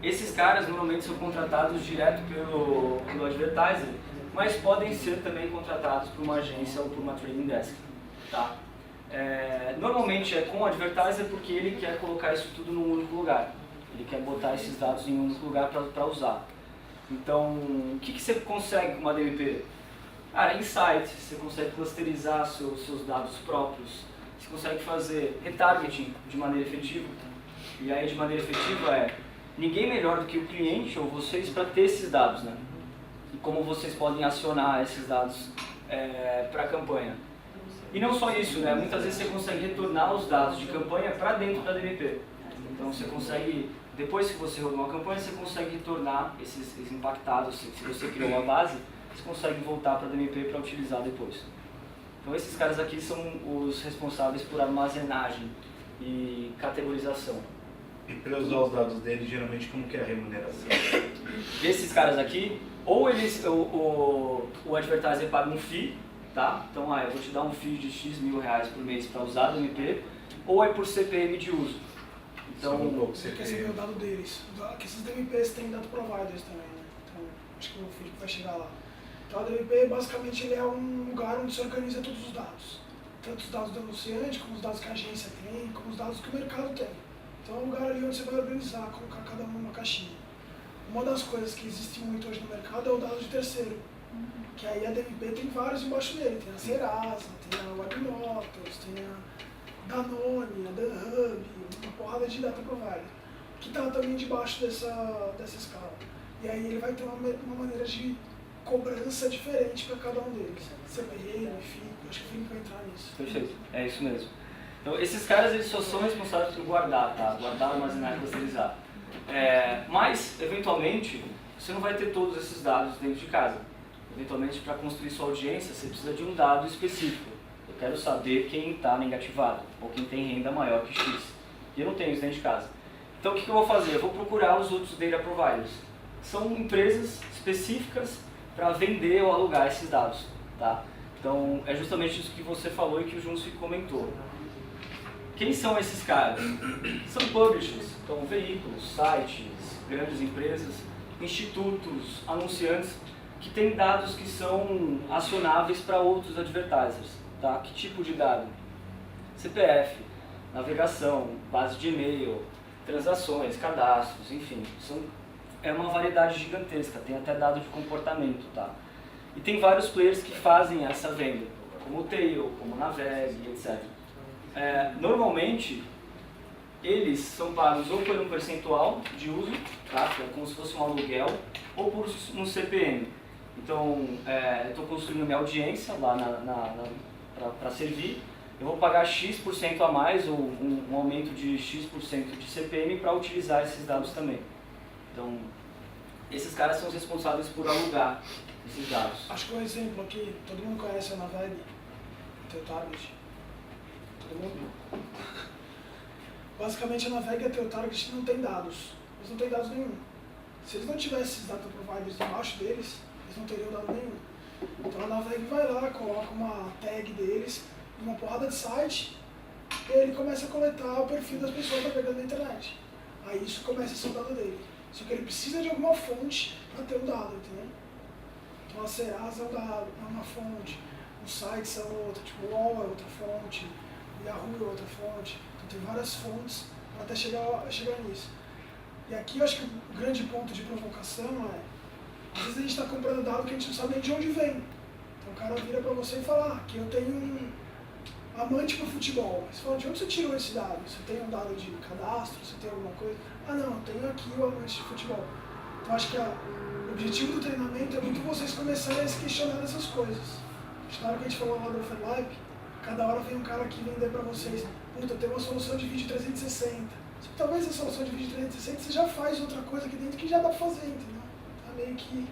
A: Esses caras normalmente são contratados direto pelo advertiser, mas podem ser também contratados por uma agência ou por uma trading desk. Tá? Normalmente é com o advertiser porque ele quer colocar isso tudo num único lugar. Ele quer botar esses dados em um único lugar para usar. Então, o que você consegue com uma DMP? Insights, você consegue clusterizar seus dados próprios, você consegue fazer retargeting de maneira efetiva. E aí de maneira efetiva ninguém melhor do que o cliente ou vocês para ter esses dados, né? E como vocês podem acionar esses dados para a campanha. E não só isso, né? Muitas vezes você consegue retornar os dados de campanha para dentro da DMP. Então você consegue, depois que você rodou uma campanha, você consegue retornar esses impactados. Se você criou uma base, você consegue voltar para a DMP para utilizar depois. Então esses caras aqui são os responsáveis por armazenagem e categorização.
G: E para usar os dados deles, geralmente como que é a remuneração?
A: Desses caras aqui, ou o advertiser paga um FII, tá? Então, eu vou te dar um FII de X mil reais por mês para usar a DMP, ou é por CPM de uso. Então,
E: você quer saber o dado deles. Que esses DMPs têm dado providers também, né? Então, acho que o Felipe vai chegar lá. Então, a DMP, basicamente, ele é um lugar onde se organiza todos os dados. Tanto os dados do anunciante, como os dados que a agência tem, como os dados que o mercado tem. Então, é um lugar ali onde você vai organizar, colocar cada um numa caixinha. Uma das coisas que existe muito hoje no mercado é o dado de terceiro. Que aí a DMP tem vários embaixo dele. Tem a Serasa, tem a WebNotos, tem a Danone, a DanHub, uma porrada de data provider. Que está também debaixo dessa escala. E aí ele vai ter uma maneira de cobrança diferente para cada um deles. CPM, FII, acho que o Felipe vai entrar nisso.
A: Perfeito, é isso mesmo. Então esses caras eles só são responsáveis por guardar, tá? Guardar, armazenar e clusterizar. Mas, eventualmente, você não vai ter todos esses dados dentro de casa. Eventualmente, para construir sua audiência, você precisa de um dado específico. Eu quero saber quem está negativado, ou quem tem renda maior que X. E eu não tenho isso dentro de casa. Então, o que eu vou fazer? Eu vou procurar os outros data providers. São empresas específicas para vender ou alugar esses dados. Tá? Então, é justamente isso que você falou e que o Junsfic comentou. Quem são esses caras? São publishers, então veículos, sites, grandes empresas, institutos, anunciantes, que têm dados que são acionáveis para outros advertisers. Tá? Que tipo de dado? CPF, navegação, base de e-mail, transações, cadastros, enfim. É uma variedade gigantesca, tem até dado de comportamento. Tá? E tem vários players que fazem essa venda, como o Tail, como o Naveg, etc. Normalmente, eles são pagos ou por um percentual de uso, tá? Que é como se fosse um aluguel, ou por um CPM. Então, eu estou construindo minha audiência lá para servir, eu vou pagar X% a mais, ou um aumento de X% de CPM para utilizar esses dados também. Então, esses caras são os responsáveis por alugar esses dados.
E: Acho que um exemplo aqui, todo mundo conhece a Naveg, o teu target. Todo mundo? Basicamente a Naveg e a teu target não tem dados. Eles não têm dados nenhum. Se eles não tivessem esses data providers embaixo deles, eles não teriam dado nenhum. Então a Naveg vai lá, coloca uma tag deles, uma porrada de site, e ele começa a coletar o perfil das pessoas navegando na internet. Aí isso começa a ser o dado dele. Só que ele precisa de alguma fonte para ter um dado, entendeu? Então a Serasa é um dado, é uma fonte, os sites são outra, tipo o UOL é outra fonte, o Yahoo é outra fonte. Então tem várias fontes para até chegar nisso. E aqui eu acho que o grande ponto de provocação às vezes a gente está comprando dado que a gente não sabe nem de onde vem. Então o cara vira para você e fala, que eu tenho um amante pro futebol. Você fala, de onde você tirou esse dado? Você tem um dado de cadastro? Você tem alguma coisa? Ah não, eu tenho aqui o amante de futebol. Então acho que o objetivo do treinamento é muito vocês começarem a se questionar dessas coisas. Na hora que a gente falou lá do Overlap, cada hora vem um cara aqui vender para vocês, puta, eu tenho uma solução de vídeo 360. Só que talvez a solução de vídeo 360 você já faz outra coisa aqui dentro que já dá para fazer, entendeu? Tá meio que...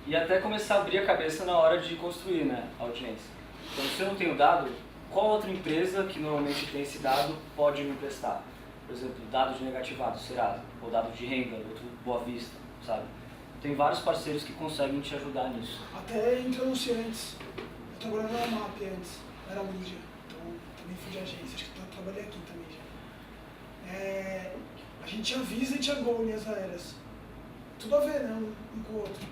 A: E até começar a abrir a cabeça na hora de construir, né, a audiência. Então, se eu não tenho dado, qual outra empresa que normalmente tem esse dado pode me emprestar? Por exemplo, dado de negativado, Serasa, ou dado de renda, outro Boa Vista, sabe? Tem vários parceiros que conseguem te ajudar nisso.
E: Até entre anunciantes. Eu trabalhava na MAP antes, era mídia, então também fui de agência, acho que eu trabalhei aqui também já. A gente tinha Visa e tinha Gol em linhas aéreas. Tudo a ver, né, um com o outro.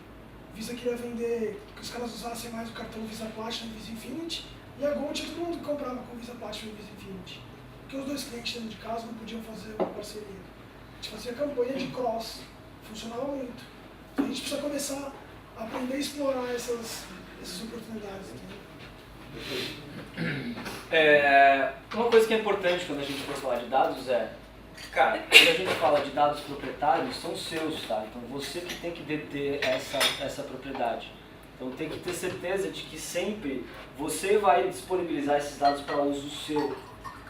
E: Visa queria vender, que os caras usassem mais o cartão Visa Platinum e Visa Infinity, e a Gol tinha todo mundo que comprava com Visa Platinum e Visa Infinity. Porque os dois clientes dentro de casa não podiam fazer uma parceria. A gente fazia campanha de cross, funcionava muito. Então a gente precisa começar a aprender a explorar essas oportunidades.
A: Uma coisa que é importante quando a gente for falar de dados cara, quando a gente fala de dados proprietários, são seus, tá? Então você que tem que deter essa propriedade. Então tem que ter certeza de que sempre você vai disponibilizar esses dados para uso seu.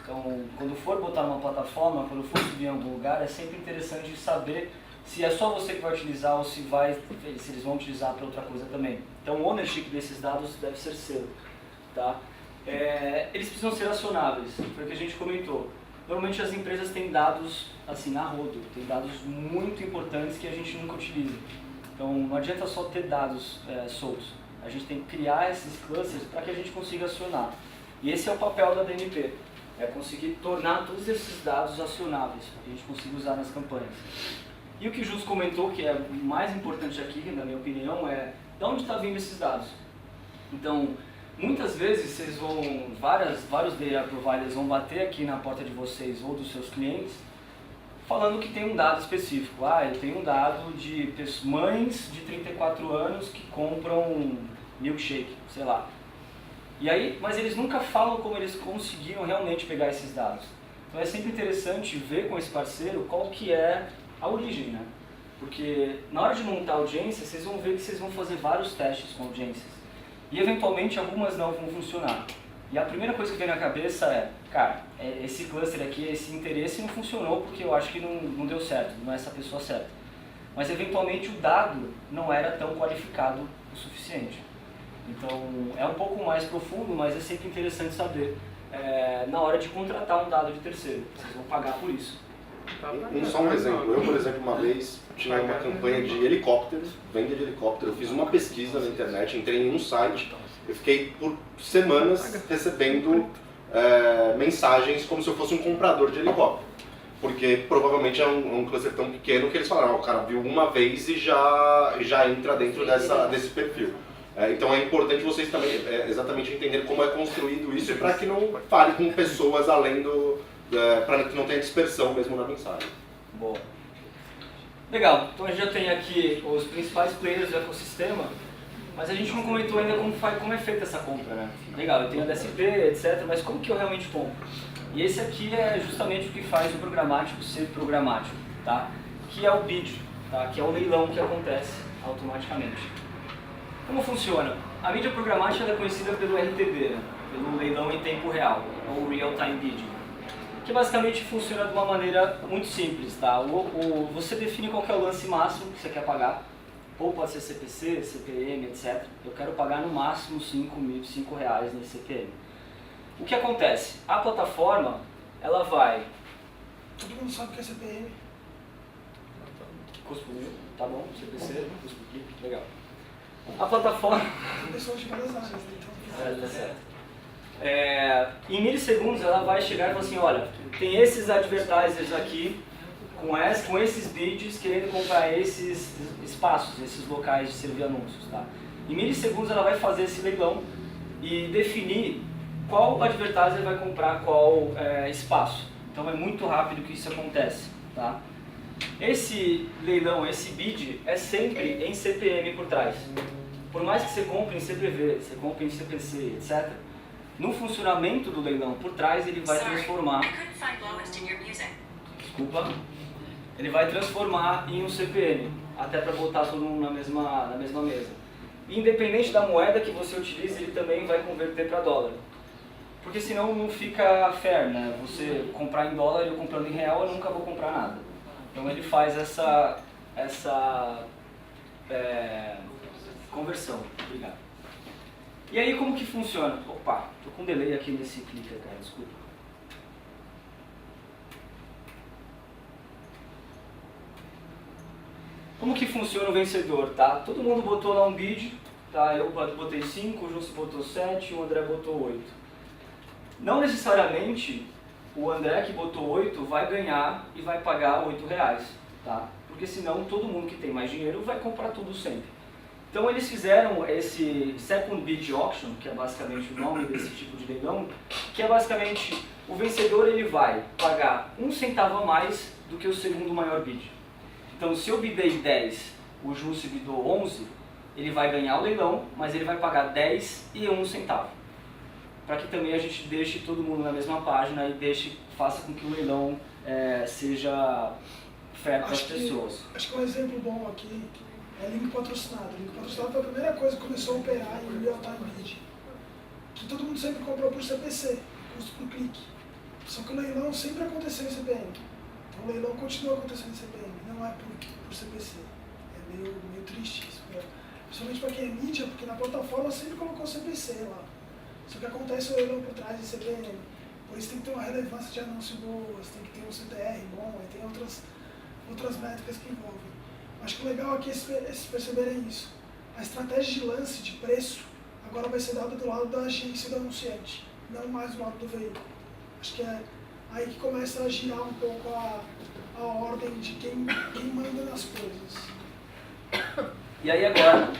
A: Então, quando for botar numa plataforma, quando for subir em algum lugar, é sempre interessante saber se é só você que vai utilizar ou se eles vão utilizar para outra coisa também. Então o ownership desses dados deve ser seu. Tá? Eles precisam ser acionáveis, foi o que a gente comentou. Normalmente as empresas têm dados assim a rodo, tem dados muito importantes que a gente nunca utiliza. Então não adianta só ter dados soltos, a gente tem que criar esses clusters para que a gente consiga acionar. E esse é o papel da DMP, é conseguir tornar todos esses dados acionáveis, para que a gente consiga usar nas campanhas. E o que o Jus comentou, que é o mais importante aqui, na minha opinião, é de onde está vindo esses dados. Então, muitas vezes vocês vários data providers vão bater aqui na porta de vocês ou dos seus clientes, falando que tem um dado específico. Eu tenho um dado de mães de 34 anos que compram milkshake, sei lá. E aí, mas eles nunca falam como eles conseguiram realmente pegar esses dados. Então é sempre interessante ver com esse parceiro qual que é a origem, né? Porque na hora de montar a audiência, vocês vão ver que vocês vão fazer vários testes com audiências. E eventualmente algumas não vão funcionar. E a primeira coisa que vem na cabeça é, cara, esse cluster aqui, esse interesse não funcionou porque eu acho que não deu certo, não é essa pessoa certa. Mas eventualmente o dado não era tão qualificado o suficiente. Então é um pouco mais profundo, mas é sempre interessante saber na hora de contratar um dado de terceiro. Vocês vão pagar por isso.
B: Só um exemplo. Eu, por exemplo, uma vez tinha uma campanha de helicópteros, venda de helicóptero. Eu fiz uma pesquisa na internet, entrei em um site, eu fiquei por semanas recebendo mensagens como se eu fosse um comprador de helicóptero. Porque provavelmente é um cluster tão pequeno que eles falaram, o cara viu uma vez e já entra dentro desse perfil. Então é importante vocês também exatamente entenderem como é construído isso para que não fale com pessoas além para que não tenha dispersão mesmo na mensagem.
A: Boa. Legal, então a gente já tem aqui os principais players do ecossistema, mas a gente não comentou ainda como é feita essa compra, né? Legal, eu tenho a DSP, etc, mas como que eu realmente compro? E esse aqui é justamente o que faz o programático ser programático, tá? Que é o bid, tá? Que é o leilão que acontece automaticamente. Como funciona? A mídia programática é conhecida pelo RTB, né? Pelo leilão em tempo real, ou Real Time Bidding, que basicamente funciona de uma maneira muito simples, tá? Você define qual que é o lance máximo que você quer pagar, ou pode ser CPC, CPM, etc. Eu quero pagar no máximo R$5.000 nesse CPM. O que acontece? A plataforma, ela vai...
E: Todo mundo sabe o que é CPM.
A: Custo mil, tá bom, CPC, custo clique, legal. A plataforma...
E: Pessoas de várias áreas, então...
A: Tá certo. Em milissegundos ela vai chegar e falar assim, olha, tem esses advertisers aqui com esses bids querendo comprar esses espaços, esses locais de servir anúncios, tá? Em milissegundos ela vai fazer esse leilão e definir qual advertiser vai comprar qual espaço. Então é muito rápido que isso acontece, tá? Esse leilão, esse bid é sempre em CPM por trás. Por mais que você compre em CPV, você compre em CPC, etc., no funcionamento do leilão por trás ele vai transformar... Desculpa. Ele vai transformar em um CPM, até para botar todo mundo na mesma mesa. E independente da moeda que você utilize, ele também vai converter para dólar. Porque senão não fica fair, né? Você comprar em dólar e eu comprando em real, eu nunca vou comprar nada. Então ele faz essa conversão. Obrigado. E aí como que funciona? Opa, tô com um delay aqui nesse clicker, cara, desculpa. Como que funciona o vencedor, tá? Todo mundo botou lá um bid, tá? Eu botei 5, o Justo botou 7, o André botou 8. Não necessariamente o André que botou 8 vai ganhar e vai pagar R$8, tá? Porque senão todo mundo que tem mais dinheiro vai comprar tudo sempre. Então eles fizeram esse Second Bid Auction, que é basicamente o nome desse tipo de leilão, que é basicamente o vencedor ele vai pagar 1 centavo a mais do que o segundo maior bid. Então se eu bidei 10, o Jussi bidou 11, ele vai ganhar o leilão, mas ele vai pagar 10 e 1 centavo. Para que também a gente deixe todo mundo na mesma página e faça com que o leilão seja fair para as pessoas.
E: Acho que um exemplo bom aqui é link patrocinado. Link patrocinado foi a primeira coisa que começou a operar em Real Time Bidding. Que todo mundo sempre comprou por CPC, custo por clique. Só que o leilão sempre aconteceu em CPM. Então o leilão continua acontecendo em CPM, não é por CPC. É meio triste isso, principalmente para quem é mídia, porque na plataforma sempre colocou CPC lá. Só que acontece o leilão por trás de CPM. Por isso tem que ter uma relevância de anúncio boa, tem que ter um CTR bom, aí tem outras métricas que envolvem. Acho que o legal aqui é se perceberem isso. A estratégia de lance, de preço, agora vai ser dada do lado da agência e do anunciante, não mais do lado do veículo. Acho que é aí que começa a girar um pouco a ordem de quem manda nas coisas.
A: E aí agora,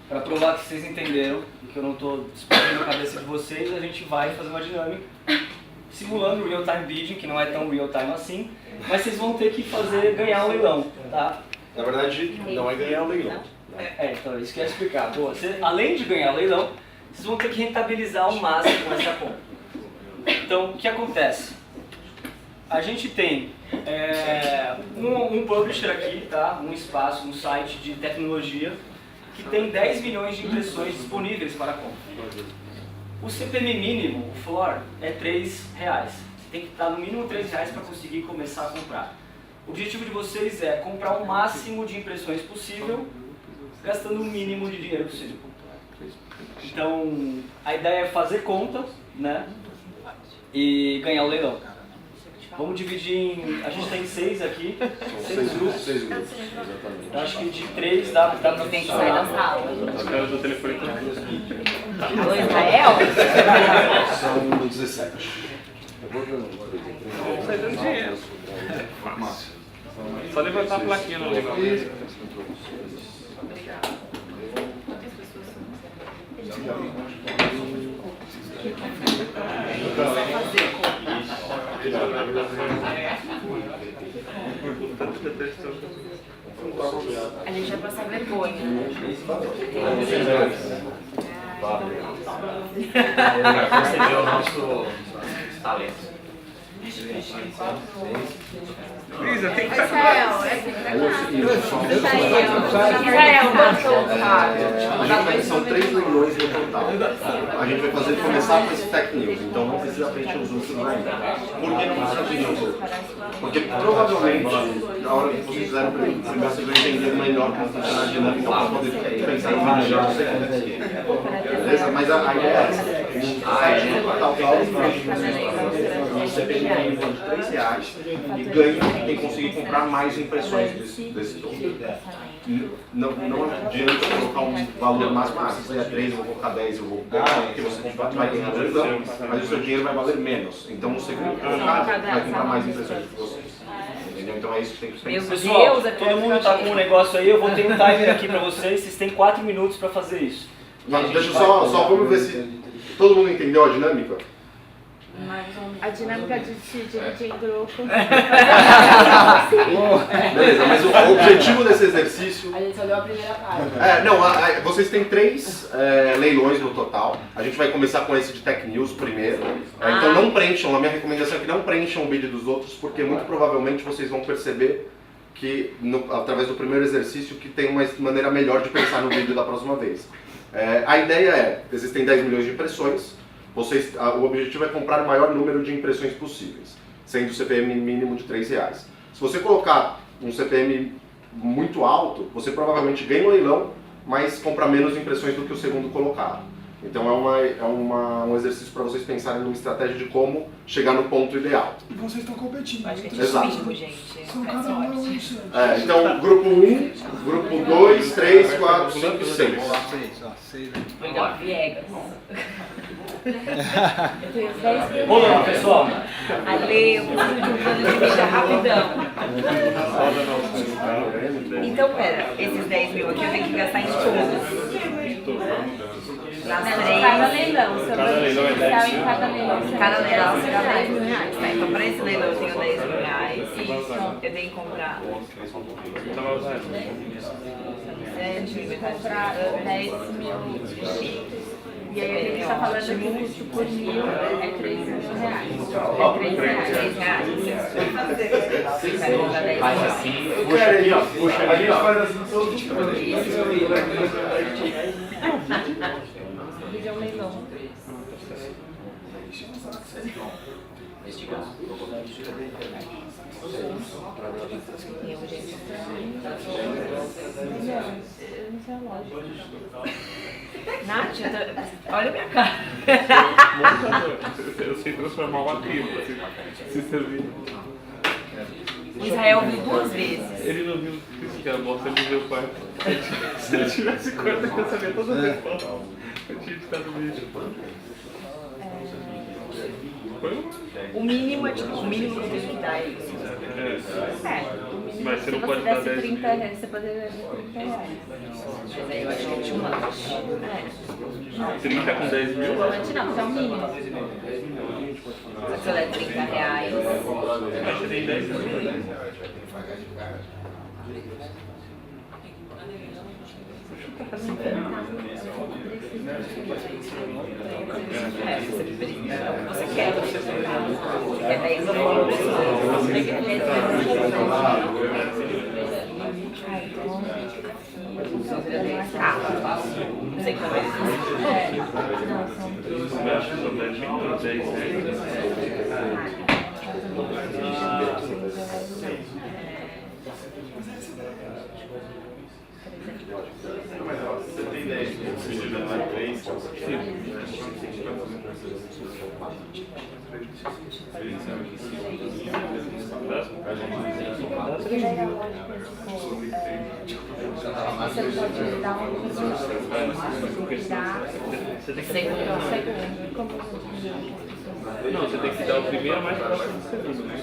A: para provar que vocês entenderam e que eu não estou explodindo a cabeça de vocês, a gente vai fazer uma dinâmica simulando o Real Time Bidding, que não é tão real time assim, mas vocês vão ter que ganhar o leilão, tá?
B: Na verdade, não é ganhar o leilão.
A: Então é isso que eu ia explicar. Boa, além de ganhar o leilão, vocês vão ter que rentabilizar ao máximo com essa compra. Então, o que acontece? A gente tem um publisher aqui, tá? Um espaço, um site de tecnologia, que tem 10 milhões de impressões disponíveis para compra. O CPM mínimo, o floor, é R$3. Você tem que estar no mínimo R$3 para conseguir começar a comprar. O objetivo de vocês é comprar o máximo de impressões possível, gastando o mínimo de dinheiro possível. Então, a ideia é fazer conta, né? E ganhar o leilão. Vamos dividir em... A gente tem 6 aqui, 6 grupos.
B: 6 grupos, exatamente.
A: Eu acho que de 3 dá pra
C: Tem que sair da sala.
F: Os caras do telefone
C: Alô, Israel?
B: São 17.
F: sai dando dinheiro. Só levantar a plaquinha no negócio.
C: A gente vai passar vergonha.
D: Percebeu o nosso talento.
F: Lisa, tem que estar
C: Israel, Israel,
B: São 3 leilões no total. A gente vai começar com esse Tech News, então não precisa preencher os outros ainda. Por que não precisa preencher os outros? Porque provavelmente, na hora que vocês fizerem o primeiro, vocês vão entender melhor como funciona a dinâmica para poder pensar em melhor o segundo. Beleza? Mas a ideia é essa. No total tem um CPM de R$3 e ganha quem conseguir comprar mais impressões desse token. Não adianta colocar um valor máximo, se é 3 eu vou colocar 10, eu vou ganhar, porque você vai ganhar leilão, mas o seu dinheiro vai valer menos. Então o segredo é colocar, vai comprar mais impressões de vocês. Entendeu? Então é isso que tem que pensar.
A: Pessoal, todo mundo tá com um negócio aí, eu vou ter um timer aqui pra vocês têm 4 minutos pra fazer isso.
B: Mas deixa eu só vamos ver se todo mundo entendeu a dinâmica.
H: A dinâmica de se dividir em grupo.
B: Beleza, mas o objetivo desse exercício...
C: A gente só deu a primeira parte.
B: Não, vocês têm 3 leilões no total. A gente vai começar com esse de Tech News primeiro. Então não preencham, a minha recomendação é que não preencham o bid dos outros, porque muito provavelmente vocês vão perceber que, através do primeiro exercício, que tem uma maneira melhor de pensar no vídeo da próxima vez. A ideia é, existem 10 milhões de impressões, o objetivo é comprar o maior número de impressões possíveis, sendo o CPM mínimo de R$3. Se você colocar um CPM muito alto, você provavelmente ganha o leilão, mas compra menos impressões do que o segundo colocado. Então um exercício para vocês pensarem numa estratégia de como chegar no ponto ideal.
E: E vocês estão competindo.
C: Acho que a gente
B: Exato.
C: mesmo, gente.
E: São cada um um instante.
B: Então, grupo 1, grupo 2, 3, 4, 5 e 6.
C: Obrigado, Viegas. Eu tenho 10 mil.
A: Vamos lá, pessoal.
C: Ale, eu preciso de um plano de mídia rapidão. Então, pera, esses 10 mil aqui eu tenho que gastar em todos. Nas
H: Cada
C: 3.
H: leilão, seu beneficial em cada leilão.
C: Cada leilão será 10 mil reais. Tá, então para esse leilão eu tenho 10 mil reais. Eu tenho que comprar 7 mil, metade
H: Comprar 10 mil de X. E aí a gente está falando que o custo por mil é 3 mil reais. É 3 reais.
C: 3 reais. Vai comprar 10
D: Faz
C: mil.
D: assim, puxa aqui, ó. Puxa aqui, ó.
H: Vídeo é um leilão.
C: Eu, gente.
H: Eu não sei a lógica.
C: Nath, olha a minha cara.
F: Eu sei transformar uma tribo, se você viu.
C: O Israel viu 2 vezes.
F: Ele não viu isso que era bom, ele viu o quarto. Se ele tivesse quarto, eu ia saber toda a resposta. Eu tinha editado o vídeo.
C: O mínimo é tipo, o mínimo que eu tenho que dar é isso.
F: Mas você
H: Se
F: não
H: você
F: pode dar
H: desse
F: 10
H: 30 reais, você poderia dar 30 reais.
C: Mas aí eu acho que é too much.
F: 30 com 10 mil?
H: Provavelmente não, que é o mínimo.
C: Se eu der 30 reais.
F: Mas você tem 10 mil.
C: Você brinca, você quer. Você quer 10 mil. tem também.
H: Não, são 10
F: Mas ó, você tem ideia de que você está na 3,
H: Você pode dar um
I: Não, você tem que dar o primeiro mais próximo do segundo, né?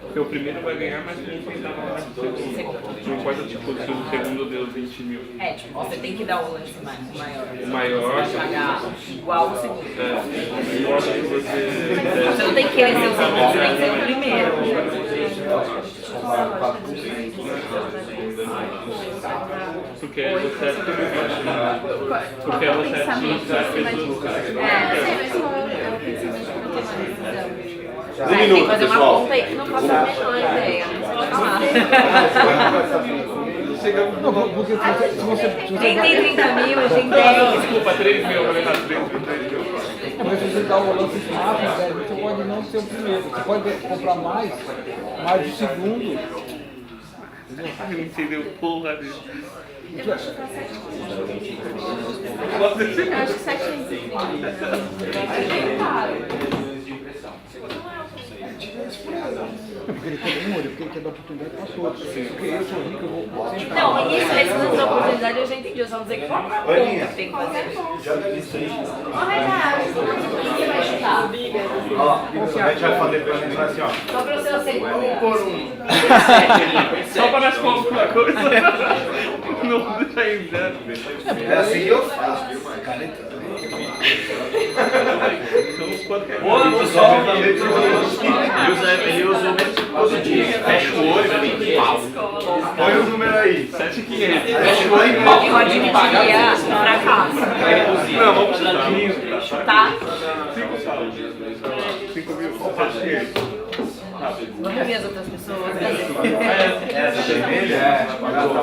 I: Porque o primeiro vai ganhar mais pontos quem dá mais do segundo. Não importa tipo, se o segundo deu 20 mil.
C: É, tipo, você tem que dar o lance maior.
I: O maior.
C: Você vai pagar igual o segundo.
I: É. Eu acho que você.
C: Você não tem que ser o segundo, você tem que ser o primeiro.
I: Porque você é porque você é
C: Tem que fazer uma conta aí que não faço a menor ideia.
J: Não, porque se você
C: Quem tem 30 mil, a gente tem.
I: Desculpa, 3 mil, eu falei errado, 3 mil.
J: Mas se você dá o lance rápido, você pode não ser o primeiro. Você pode comprar mais o segundo.
I: Não entendeu porra disso.
H: Eu vou chutar 7. Eu acho que 7 é bem caro.
J: Porque ele tem memória, porque ele quer dar oportunidade para todos. Porque eu sou rico, eu vou sempre.
C: Não, isso, esse lance da oportunidade eu já entendi. Eu só não sei qual a conta que tem que fazer. Você vai chutar.
F: a gente vai fazer pra gente assim, ó.
C: Só pra você aceitar.
I: Só para nós comprar coisa. Não deixa aí zero.
B: É assim que eu faço, viu,
I: Então, quanto que é?
A: Boa, pessoal.
F: Ele usa o todo dia. Fecha o olho e pau. Põe o número aí.
I: 7.500.
F: Fecha o olho e pau.
C: Eu admitiria fracasso.
I: Não, vamos chutar.
C: Chutar.
I: 5 mil. 7.500.
C: Vamos ver as outras pessoas.
F: Essa vermelha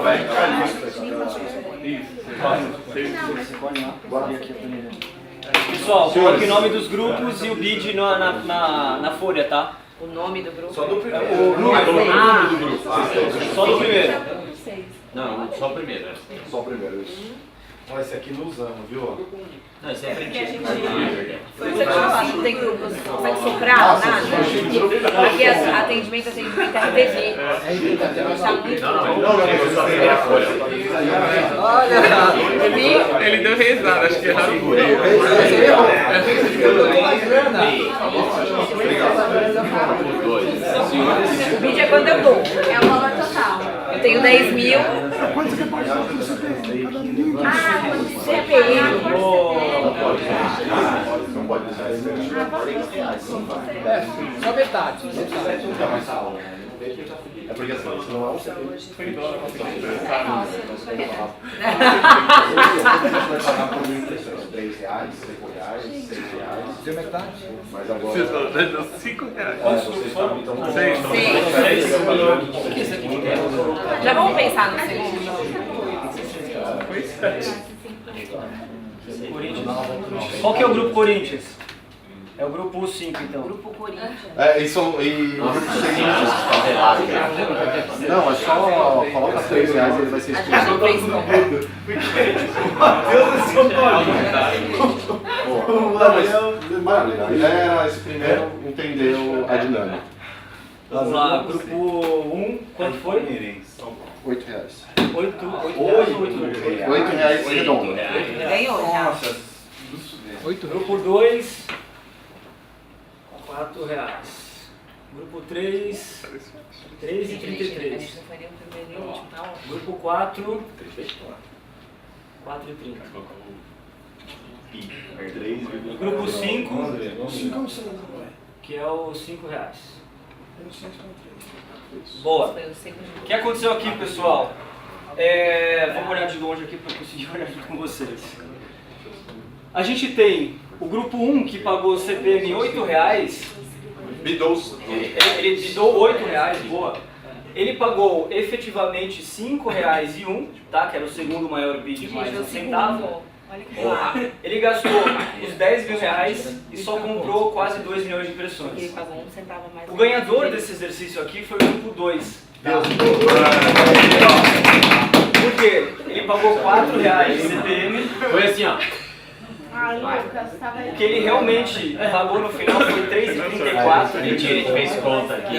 F: vai ficar
A: Pessoal, coloque o nome dos grupos e o bid na folha, tá?
C: O nome do grupo?
B: Só do primeiro.
A: O número do grupo. Só do primeiro.
D: Não, só o primeiro.
B: Só o primeiro, isso.
G: Ó, esse aqui não usamos, viu?
D: Não, isso é
C: Porque a
D: frente.
C: gente... Foi você que falou, não tem grupo, você consegue soprar, nada. Aqui é atendimento RPV. Tá muito
I: Olha! Ele deu risada, acho que errado.
C: O vídeo é quando eu dou.
H: É o valor total.
C: Eu tenho 10 mil.
E: Quanto você pode dar pro CPM? Tá dando limite.
H: Ah, quando você
C: CPM.
B: Não pode deixar isso.
J: Só metade.
B: É porque assim, isso não é um CPM.
I: Foi dólar,
B: Pagar por mil pessoas, R$3, R$5, R$6.
J: Deu metade?
B: Mas agora.
I: deu 5 reais.
B: Vocês estão então.
C: Já vamos pensar no segundo.
I: Foi 7.
A: Qual que é o grupo Corinthians? É o grupo 5, então.
C: Grupo Corinthians.
B: Isso e o grupo não, é só coloca R$3 e ele vai ser
C: A gente não fez como.
B: Maravilha. A ideia era esse primeiro entendeu a dinâmica.
A: Vamos lá, grupo 1, quanto foi?
B: R$8.
A: 8
B: R$8 redondo.
C: Ganhou já.
A: Grupo 2, R$4. Grupo 3,
C: A gente
A: R$3,33.
C: não foi nem o primeiro nem o último, tá ótimo.
A: Grupo 4, R$4,30. Grupo 5,
E: 5 ou 6,
A: que é o R$5.
E: Eu 6 com 3.
A: Boa.
C: Foi o segundo.
A: O que aconteceu aqui, pessoal? Vamos olhar de longe aqui para conseguir olhar junto com vocês. A gente tem o grupo 1 que pagou CPM R$8.
B: Bidos.
A: Ele bidou R$8, boa. Ele pagou efetivamente R$5,01, tá? Que era o segundo maior bid, mais um centavo.
C: Olha que legal.
A: Ele gastou os 10 mil reais e só comprou quase 2 milhões de
C: Ele
A: impressões.
C: pagou um centavo a mais.
A: O ganhador desse exercício aqui foi o grupo 2. Por quê? Ele pagou 4 reais de CPM.
D: Foi assim, ó.
H: Ai, Lucas, tava
A: O que ele realmente pagou no final foi 3,34.
D: Mentira, a gente fez conta aqui.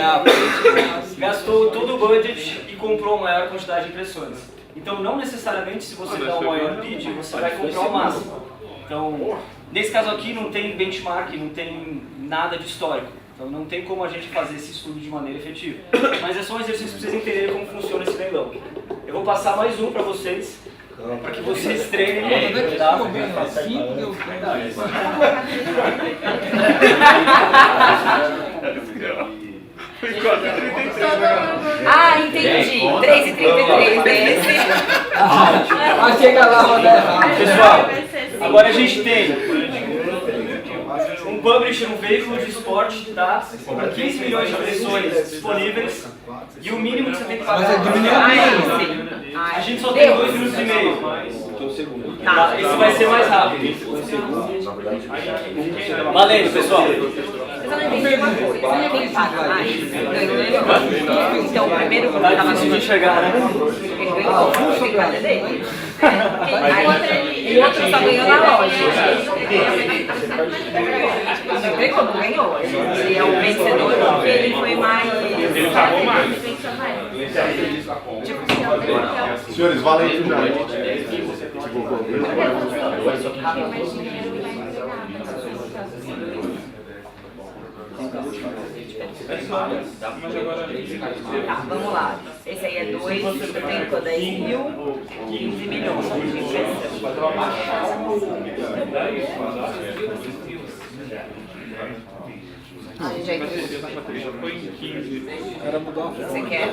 A: Gastou todo o budget e comprou a maior quantidade de impressões. Então, não necessariamente se você dá o maior bid, você vai comprar o máximo. Então, nesse caso aqui não tem benchmark, não tem nada de histórico. Então, não tem como a gente fazer esse estudo de maneira efetiva. Mas é só um exercício para vocês entenderem como funciona esse leilão. Eu vou passar mais um para vocês, para que vocês treinem. Tá?
C: Ah, entendi. 3,33 desse.
J: Ah, chega lá, Roberto.
A: Pessoal, agora a gente tem um publisher, um veículo de esporte, tá? Com 15 milhões de impressões disponíveis. E o mínimo que você tem que pagar. A gente só tem 2 minutos e meio. Tá, esse vai ser mais rápido. Valendo, pessoal.
C: Eu só não entendi uma coisa. Quem paga mais ganhou. Então, o primeiro que
A: Tá
C: tava
A: difícil de enxergar, né?
C: ele ganhou, a pegada dele. Aí, o outro só ganhou na loja. Não ganhou, não ganhou. Ele é o vencedor porque ele foi mais.
I: Ele pagou mais.
B: Senhores, valendo já.
C: Tá, vamos lá. Esse aí é 2, tem 10 mil, 15 milhões de impressão. A gente já
I: Foi em 15.
J: Era mudar uma
C: Você quer?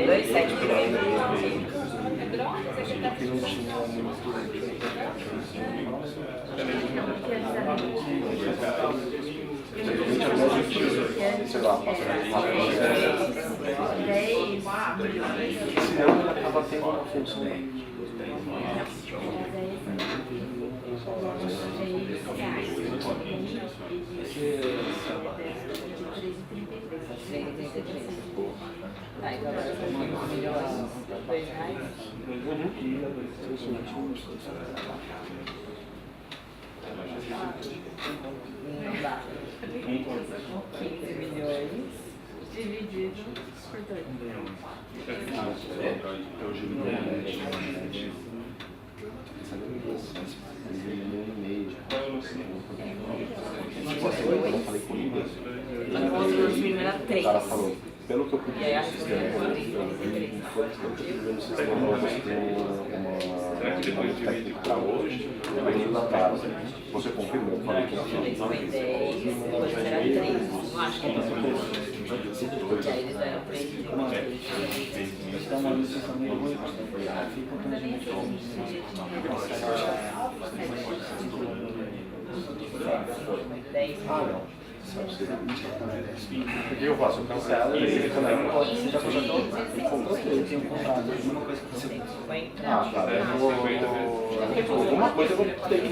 C: 2, 7 milhões.
B: Sei lá, passa
A: Senão ele acaba tendo uma função.
C: Tá, então agora eu vou melhor R$2. Não dá. 15 milhões dividido por 2. O outro mínimo era 3.
B: Pelo que eu pude
C: E aí acho que eu
B: técnico para hoje, da casa. Você confirmou? Eu falei que não.
C: foi 10, depois era 3. Não acho que é isso. E aí eles deram 3
B: Ah, não. O que eu faço? Eu cancelo e ele
A: Pode ser já eu tenho um contrato, alguma coisa que você.
B: Ah, cara, eu vou. Alguma coisa eu vou ter que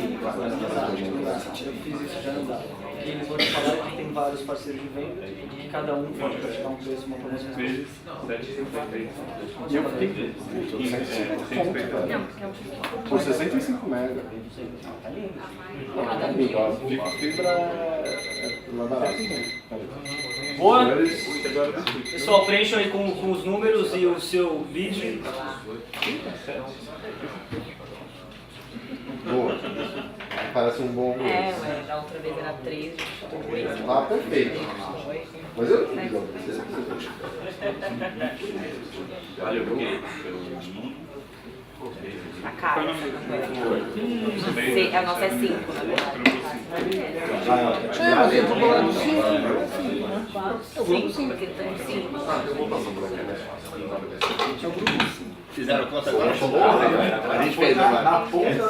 A: Eu fiz isso já não dá. E eles vão te falar que tem vários parceiros de venda e cada um pode praticar um preço, uma promoção.
B: E eu fiquei por 150 conto, por 65 mega. Fibra é lá barato.
A: Boa? Pessoal, preencham aí com os números e o seu bid.
B: Boa. Parece um bom.
C: É, ué, da outra vez era 3,
B: Ah, perfeito. Mas eu não ligo.
F: Valeu, porque
C: Tá caro. A nossa é 5, na verdade.
J: É, mas eu tô falando 5. É o grupo 5.
C: Porque tem 5.
J: É o grupo 5.
D: Fizeram conta agora? A gente fez agora.
B: Na ponta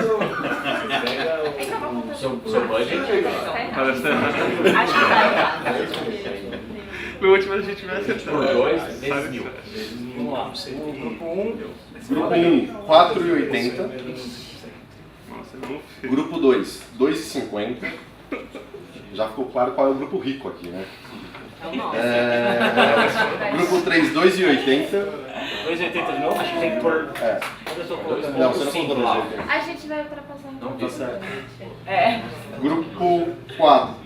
D: Seu budget?
C: Acho que tá.
I: No último a gente vai acertar.
D: Por 2,
I: Sabe?
D: 10 mil.
A: Vamos lá. O grupo 1,
B: Grupo 1, 4,80.
I: Nossa, eu não sei.
B: Grupo 2, 2,50. Já ficou claro qual é o grupo rico aqui, né? Grupo 3, 2,80.
A: 2,80 de novo? Acho que tem que pôr.
B: É.
A: Eu tô colocando.
B: Não, você não colocou 2,80.
H: A gente vai ultrapassar.
D: Não disse.
H: É.
B: Grupo 4.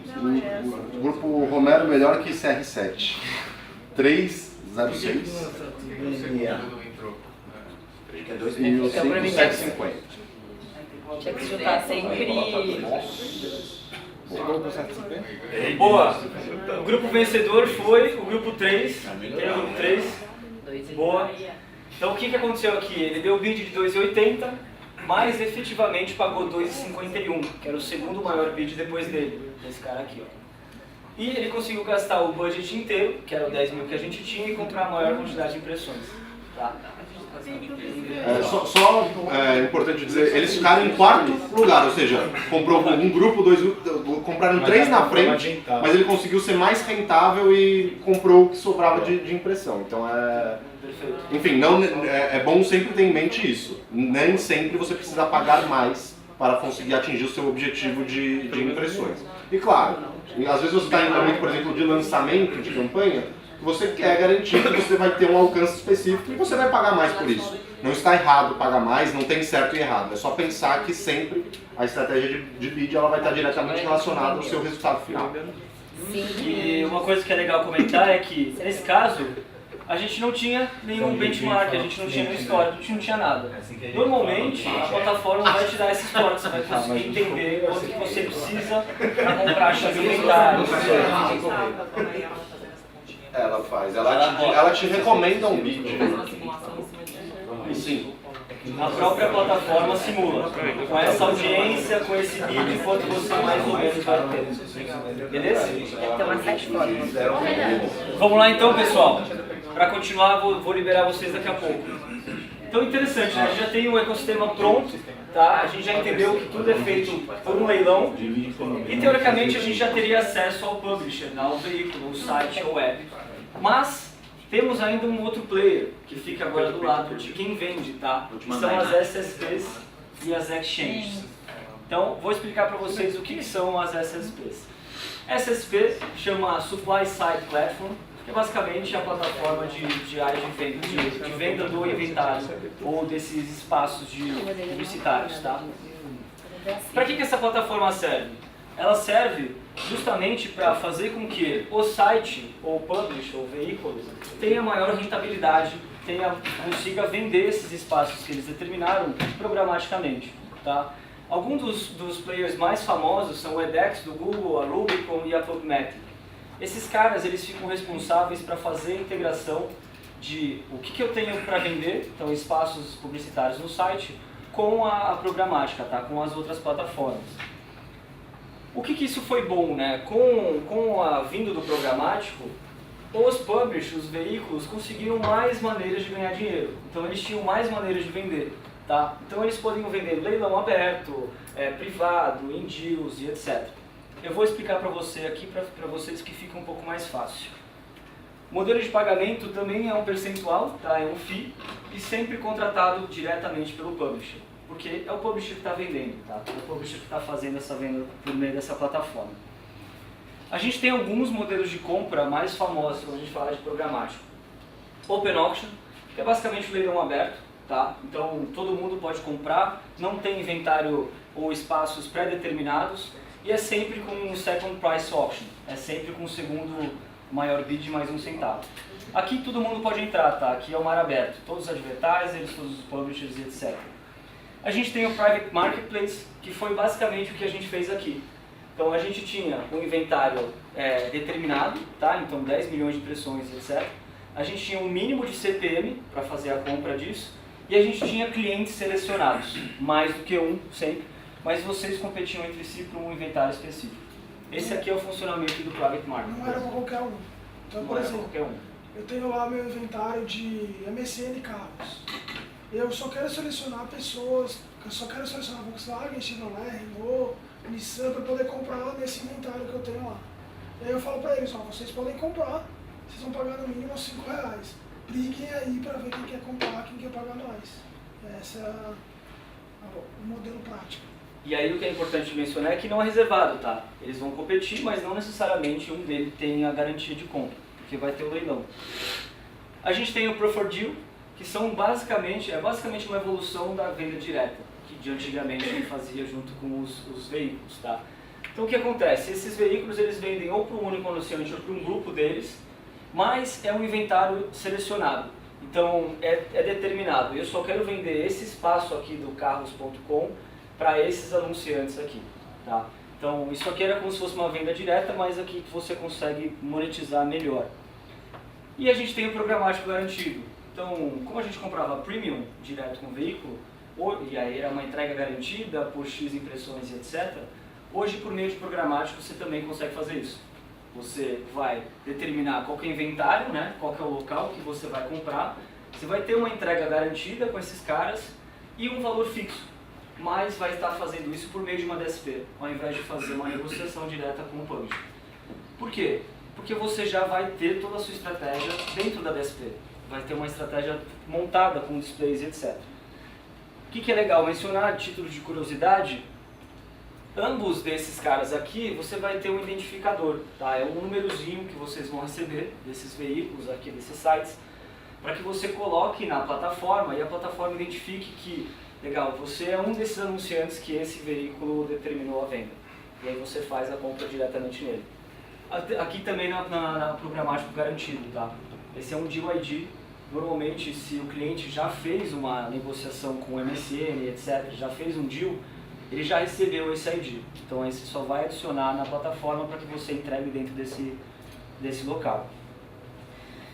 B: Grupo Romero melhor que CR7. 3,06. E o 5, 7,50.
C: Tinha que juntar sempre.
A: Boa! O grupo vencedor foi o grupo 3. Tem o grupo 3. Boa. Então o que aconteceu aqui? Ele deu o bid de 2,80, mas efetivamente pagou 2,51, que era o segundo maior bid depois dele, desse cara aqui, ó. E ele conseguiu gastar o budget inteiro, que era o 10 mil que a gente tinha, e comprar a maior quantidade de impressões. Tá?
B: É importante dizer, eles ficaram em quarto lugar, ou seja, comprou um grupo, compraram 3 na frente, mas ele conseguiu ser mais rentável e comprou o que sobrava de impressão. Então enfim, é bom sempre ter em mente isso. Nem sempre você precisa pagar mais para conseguir atingir o seu objetivo de impressões. E claro, às vezes você está em um momento, por exemplo, de lançamento de campanha, você quer garantir que você vai ter um alcance específico e você vai pagar mais por isso. Não está errado pagar mais, não tem certo e errado. É só pensar que sempre a estratégia de bid ela vai estar diretamente relacionada ao seu resultado final.
A: E uma coisa que é legal comentar é que, nesse caso, a gente não tinha nenhum benchmark, a gente não tinha nenhum histórico, a gente não tinha nada. Normalmente, a plataforma vai te dar esse histórico, você vai conseguir entender o que você precisa para comprar X inventário.
B: Ela faz, ela te recomenda um bid.
A: Sim. A própria plataforma simula. Com essa audiência, com esse bid, quanto você mais ou menos vai ter. Beleza?
C: Tem uma site fórmulas.
A: Vamos lá então, pessoal. Para continuar, vou liberar vocês daqui a pouco. Então, interessante, né? A gente já tem o ecossistema pronto, tá? A gente já entendeu que tudo é feito por um leilão e, teoricamente, a gente já teria acesso ao publisher, ao veículo, ao site, ao web. Mas temos ainda um outro player que fica agora do lado de quem vende, tá? Que são as SSPs e as exchanges. Então, vou explicar para vocês o que são as SSPs. SSP chama Supply Side Platform, que é basicamente a plataforma de área de venda do inventário ou desses espaços publicitários, tá? Para que essa plataforma serve? Ela serve justamente para fazer com que o site, ou publisher, ou veículo, tenha maior rentabilidade, consiga vender esses espaços que eles determinaram programaticamente, tá? Alguns dos players mais famosos são o edX do Google, a Rubicon e a PubMatic. Esses caras, eles ficam responsáveis para fazer a integração de o que eu tenho para vender, então espaços publicitários no site, com a programática, tá? Com as outras plataformas. O que isso foi bom, né? Com a vinda do programático, os publishers, os veículos, conseguiram mais maneiras de ganhar dinheiro. Então eles tinham mais maneiras de vender, tá? Então eles podiam vender leilão aberto, privado, em deals e etc. Eu vou explicar para você aqui, para vocês que fica um pouco mais fácil. O modelo de pagamento também é um percentual, tá? É um fee, e sempre contratado diretamente pelo publisher, porque é o publisher que está vendendo, tá? É o publisher que está fazendo essa venda por meio dessa plataforma. A gente tem alguns modelos de compra mais famosos quando a gente fala de programático. Open Auction, que é basicamente um leilão aberto, tá? Então todo mundo pode comprar, não tem inventário ou espaços pré-determinados, e é sempre com um second price auction, é sempre com o segundo maior bid mais 1 centavo. Aqui todo mundo pode entrar, tá? Aqui é o mar aberto, todos os advertisers, todos os publishers e etc. A gente tem o Private Marketplace, que foi basicamente o que a gente fez aqui. Então a gente tinha um inventário determinado, tá? Então 10 milhões de impressões, etc. A gente tinha um mínimo de CPM para fazer a compra disso, e a gente tinha clientes selecionados, mais do que um sempre, mas vocês competiam entre si por um inventário específico. Esse aqui é o funcionamento do Private Marketplace.
E: Não era para qualquer um. Então, por exemplo,
A: qualquer um.
E: Eu tenho lá meu inventário de MSN carros. Eu só quero selecionar pessoas, eu só quero selecionar Volkswagen, Chevrolet, Renault, Nissan para poder comprar nesse inventário que eu tenho lá. E aí eu falo para eles, ó, vocês podem comprar vocês vão pagar no mínimo R$5. Briguem aí para ver quem quer comprar, quem quer pagar mais. Esse é o modelo prático.
A: E aí o que é importante mencionar é que não é reservado, tá? Eles vão competir, mas não necessariamente um deles tem a garantia de compra, porque vai ter o leilão. A gente tem o Preferred Deal, que são basicamente uma evolução da venda direta, que de antigamente a gente fazia junto com os veículos, tá? Então o que acontece? Esses veículos eles vendem ou para um único anunciante ou para um grupo deles, mas é um inventário selecionado. Então é determinado. Eu só quero vender esse espaço aqui do carros.com para esses anunciantes aqui, tá? Então isso aqui era como se fosse uma venda direta, mas aqui você consegue monetizar melhor. E a gente tem o programático garantido. Então, como a gente comprava premium direto com o veículo, e aí era uma entrega garantida por X impressões e etc., hoje por meio de programático você também consegue fazer isso. Você vai determinar qual que é o inventário, né? Qual que é o local que você vai comprar, você vai ter uma entrega garantida com esses caras e um valor fixo. Mas vai estar fazendo isso por meio de uma DSP, ao invés de fazer uma negociação direta com o publisher. Por quê? Porque você já vai ter toda a sua estratégia dentro da DSP. Vai ter uma estratégia montada com displays e etc. O que é legal mencionar, a título de curiosidade, ambos desses caras aqui, você vai ter um identificador, tá? É um númerozinho que vocês vão receber desses veículos aqui, desses sites, para que você coloque na plataforma e a plataforma identifique que legal, você é um desses anunciantes que esse veículo determinou a venda. E aí você faz a compra diretamente nele. Aqui também na programático garantido, tá? Esse é um Deal ID. Normalmente, se o cliente já fez uma negociação com o MSN, etc., já fez um deal, ele já recebeu esse ID. Então aí você só vai adicionar na plataforma para que você entregue dentro desse local.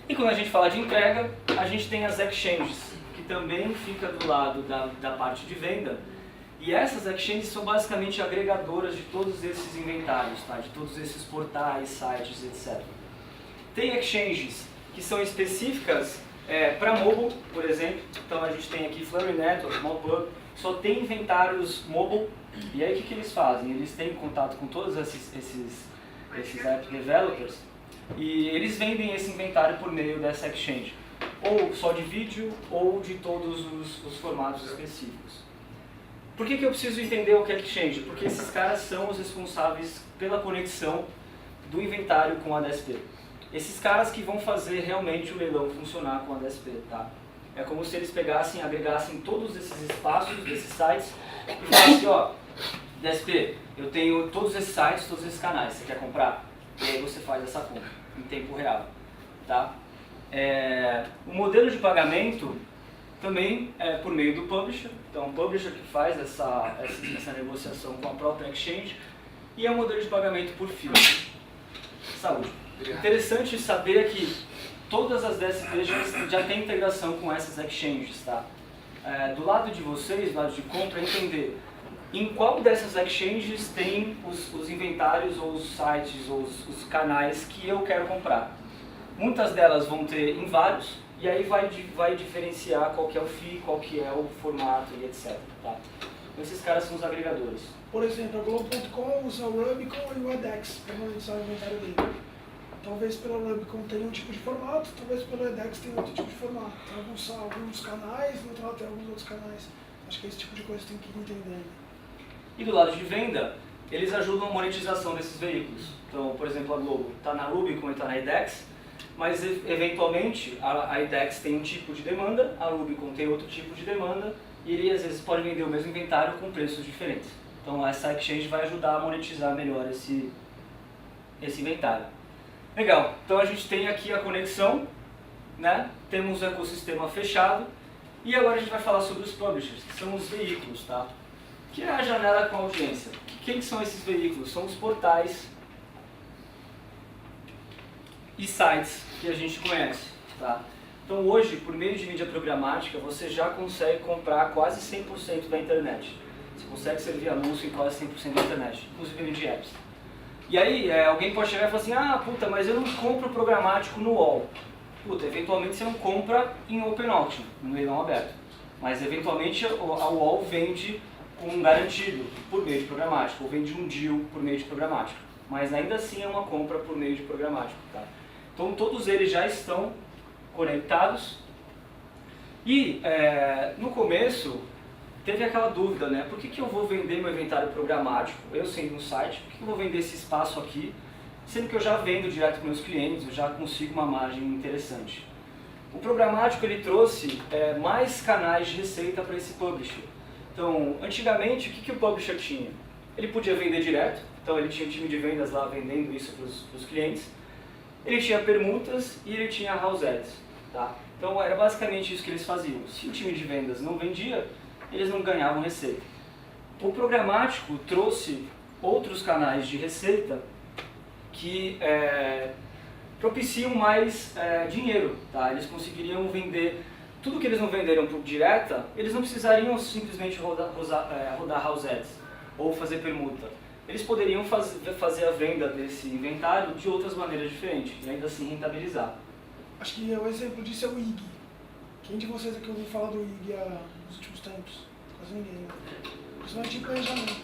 A: E quando a gente fala de entrega, a gente tem as exchanges, que também fica do lado da parte de venda. E essas exchanges são basicamente agregadoras de todos esses inventários, tá? De todos esses portais, sites, etc. Tem exchanges que são específicas para mobile, por exemplo. Então a gente tem aqui Flurry Network, Mobile, só tem inventários mobile. E aí o que eles fazem? Eles têm contato com todos esses app developers e eles vendem esse inventário por meio dessa exchange. Ou só de vídeo ou de todos os formatos específicos. Por que eu preciso entender o que é exchange? Porque esses caras são os responsáveis pela conexão do inventário com a DSP. Esses caras que vão fazer realmente o leilão funcionar com a DSP, tá? É como se eles pegassem, agregassem todos esses espaços, desses sites, e falassem, ó, DSP, eu tenho todos esses sites, todos esses canais, você quer comprar? E aí você faz essa compra, em tempo real, tá? O modelo de pagamento também é por meio do publisher, então o publisher que faz essa negociação com a própria exchange, e é um modelo de pagamento por fio. Saúde. Interessante saber que todas as DSPs já têm integração com essas exchanges, tá? Do lado de vocês, do lado de compra, entender em qual dessas exchanges tem os inventários ou os sites ou os canais que eu quero comprar. Muitas delas vão ter em vários, e aí vai diferenciar qual que é o fee, qual que é o formato e etc. Tá? Então esses caras são os agregadores.
E: Por exemplo, a Globo.com usa o Rubicon e o edX para monetizar o inventário dele. Talvez pelo Rubicon tenha um tipo de formato, talvez pelo edX tenha outro tipo de formato. Tem alguns canais, no outro lado tem alguns outros canais. Acho que esse tipo de coisa tem que ir entendendo.
A: E do lado de venda, eles ajudam a monetização desses veículos. Então, por exemplo, a Globo está na Rubicon e está na edX, mas eventualmente a edX tem um tipo de demanda, a Rubicon tem outro tipo de demanda, e ele às vezes pode vender o mesmo inventário com preços diferentes. Então essa exchange vai ajudar a monetizar melhor esse inventário. Legal, então a gente tem aqui a conexão, né? Temos o ecossistema fechado, e agora a gente vai falar sobre os publishers, que são os veículos, tá? Que é a janela com a audiência. Quem são esses veículos? São os portais e sites que a gente conhece, tá? Então hoje, por meio de mídia programática, você já consegue comprar quase 100% da internet. Você consegue servir anúncio em quase 100% da internet, inclusive de apps. E aí, alguém pode chegar e falar assim, ah, puta, mas eu não compro programático no UOL. Puta, eventualmente você não compra em Open Auction, no leilão aberto. Mas eventualmente a UOL vende um garantido por meio de programático, ou vende um deal por meio de programático. Mas ainda assim é uma compra por meio de programático, tá? Então todos eles já estão conectados. E no começo teve aquela dúvida, né? Por que eu vou vender meu inventário programático, eu sendo um site, por que eu vou vender esse espaço aqui, sendo que eu já vendo direto para meus clientes, eu já consigo uma margem interessante. O programático ele trouxe mais canais de receita para esse publisher. Então, antigamente, o que o publisher tinha? Ele podia vender direto, então ele tinha um time de vendas lá vendendo isso para os clientes. Ele tinha permutas e ele tinha house ads. Tá? Então, era basicamente isso que eles faziam. Se o time de vendas não vendia, eles não ganhavam receita. O programático trouxe outros canais de receita que propiciam mais dinheiro. Tá? Eles conseguiriam vender tudo que eles não venderam por direta, eles não precisariam simplesmente rodar house ads ou fazer permuta. Eles poderiam fazer a venda desse inventário de outras maneiras diferentes e ainda assim rentabilizar.
E: Acho que o exemplo disso é o IG. Quem de vocês aqui ouviu falar do IG nos últimos tempos? Quase ninguém, né? Principalmente de planejamento.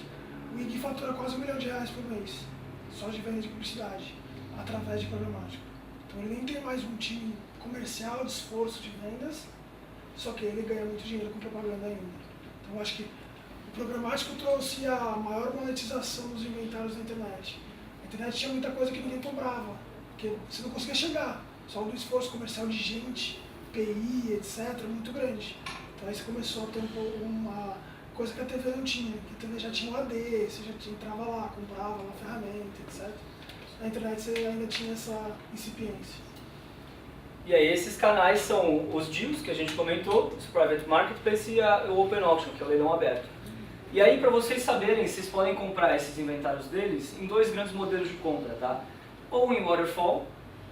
E: O IG fatura quase R$1 milhão por mês, só de venda de publicidade, através de programático. Então ele nem tem mais um time comercial de esforço de vendas, só que ele ganha muito dinheiro com propaganda ainda. Então eu acho que o programático trouxe a maior monetização dos inventários da internet. A internet tinha muita coisa que ninguém comprava, porque você não conseguia chegar. Só do esforço comercial de gente, PI, etc., muito grande. Então aí você começou a ter uma coisa que a TV não tinha, que a TV já tinha um AD, você já entrava lá, comprava uma ferramenta, etc. Na internet você ainda tinha essa incipiência.
A: E aí esses canais são os deals que a gente comentou, os Private Marketplace e o Open Auction, que é o leilão aberto. E aí para vocês saberem, vocês podem comprar esses inventários deles em dois grandes modelos de compra, tá? Ou em Waterfall,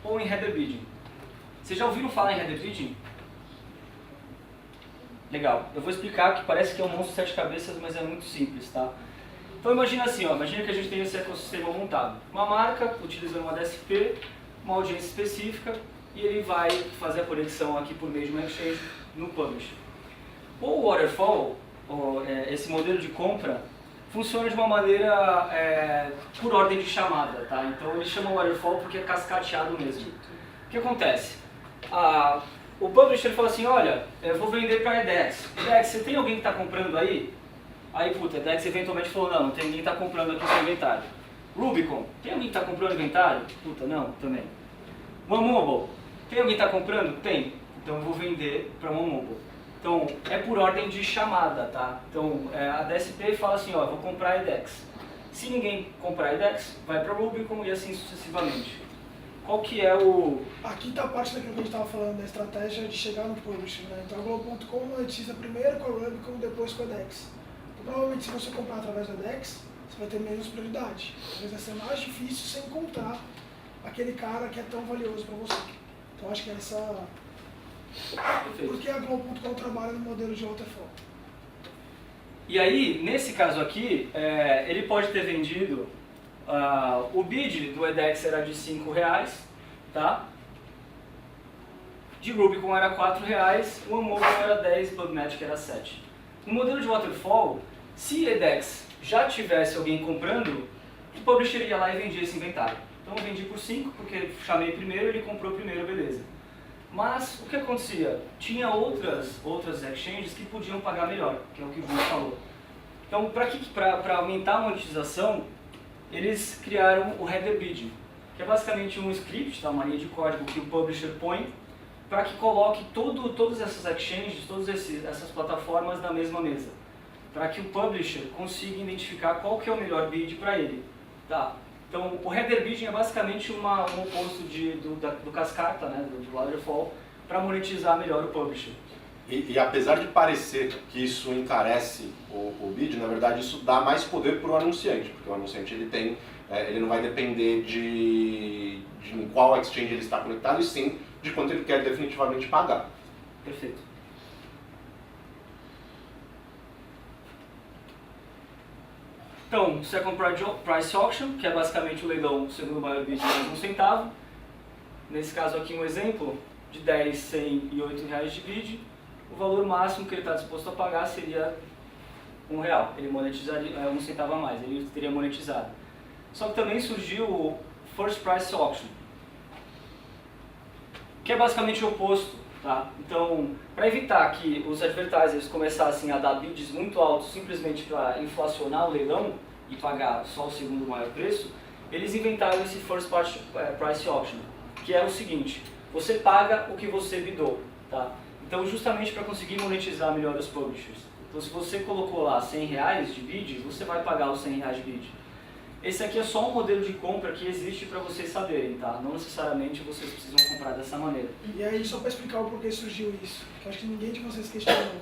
A: ou em Header Bidding. Vocês já ouviram falar em Header Bidding? Legal. Eu vou explicar que parece que é um monstro de 7 cabeças, mas é muito simples, tá? Então imagina assim, ó, imagina que a gente tem esse ecossistema montado. Uma marca utilizando uma DSP, uma audiência específica, e ele vai fazer a conexão aqui por meio de uma exchange no publisher. O Waterfall, esse modelo de compra, funciona de uma maneira por ordem de chamada, tá? Então ele chama Waterfall porque é cascateado mesmo. O que acontece? O publisher fala assim, olha, eu vou vender para a edX. edX, você tem alguém que está comprando aí? Aí, puta, a edX eventualmente falou, não tem ninguém que está comprando aqui o seu inventário. Rubicon, tem alguém que está comprando inventário? Puta, não, também. OneMobile, tem alguém que está comprando? Tem. Então eu vou vender para OneMobile. Então é por ordem de chamada, tá? Então a DSP fala assim, ó, vou comprar a edX. Se ninguém comprar a edX, vai para Rubicon e assim sucessivamente. Qual que é o...
E: Aqui está a parte daquilo que a gente estava falando, da estratégia de chegar no publisher, né? Então a Globo.com monetiza primeiro com a Rubicon, depois com a edX. Então, provavelmente se você comprar através da edX, você vai ter menos prioridade. Talvez vai ser mais difícil você encontrar aquele cara que é tão valioso para você. Então acho que essa... Porque a Globo.com trabalha no modelo de waterfall.
A: E aí, nesse caso aqui, ele pode ter vendido... o bid do edX era de R$5, tá? De Rubicon era R$4, o OneMobile era 10, Bugmatic era 7. No modelo de Waterfall, se edX já tivesse alguém comprando, o publisher ia lá e vendia esse inventário. Então eu vendi por 5, porque chamei primeiro, ele comprou primeiro, beleza. Mas o que acontecia? Tinha outras exchanges que podiam pagar melhor, que é o que o Bruno falou. Então, para aumentar a monetização, eles criaram o Header Bidding, que é basicamente um script, tá? Uma linha de código que o publisher põe para que coloque todas essas exchanges, todas essas plataformas na mesma mesa, para que o publisher consiga identificar qual que é o melhor bid para ele. Tá? Então, o Header Bidding é basicamente um oposto do cascata, né? do Waterfall, para monetizar melhor o publisher.
B: E apesar de parecer que isso encarece o bid, na verdade isso dá mais poder para o anunciante, porque o anunciante ele não vai depender de em qual exchange ele está conectado, e sim de quanto ele quer definitivamente pagar.
A: Perfeito. Então, Second Price Auction, que é basicamente o leilão segundo o maior bid mais um centavo. Nesse caso aqui um exemplo de 10, 100 e R$8 de bid. O valor máximo que ele está disposto a pagar seria R$1. Ele monetizaria 1 centavo a mais, ele teria monetizado. Só que também surgiu o First Price Auction. que é basicamente o oposto. Tá? Então, para evitar que os advertisers começassem a dar bids muito altos simplesmente para inflacionar o leilão e pagar só o segundo maior preço, eles inventaram esse First Party Price Auction, que é o seguinte: você paga o que você bidou. Tá? Então, justamente para conseguir monetizar melhor os publishers. Então, se você colocou lá R$100 de bid, você vai pagar os R$100 de bid. Esse aqui é só um modelo de compra que existe para vocês saberem, tá? Não necessariamente vocês precisam comprar dessa maneira.
E: E aí, só para explicar o porquê surgiu isso, que eu acho que ninguém de vocês questionou.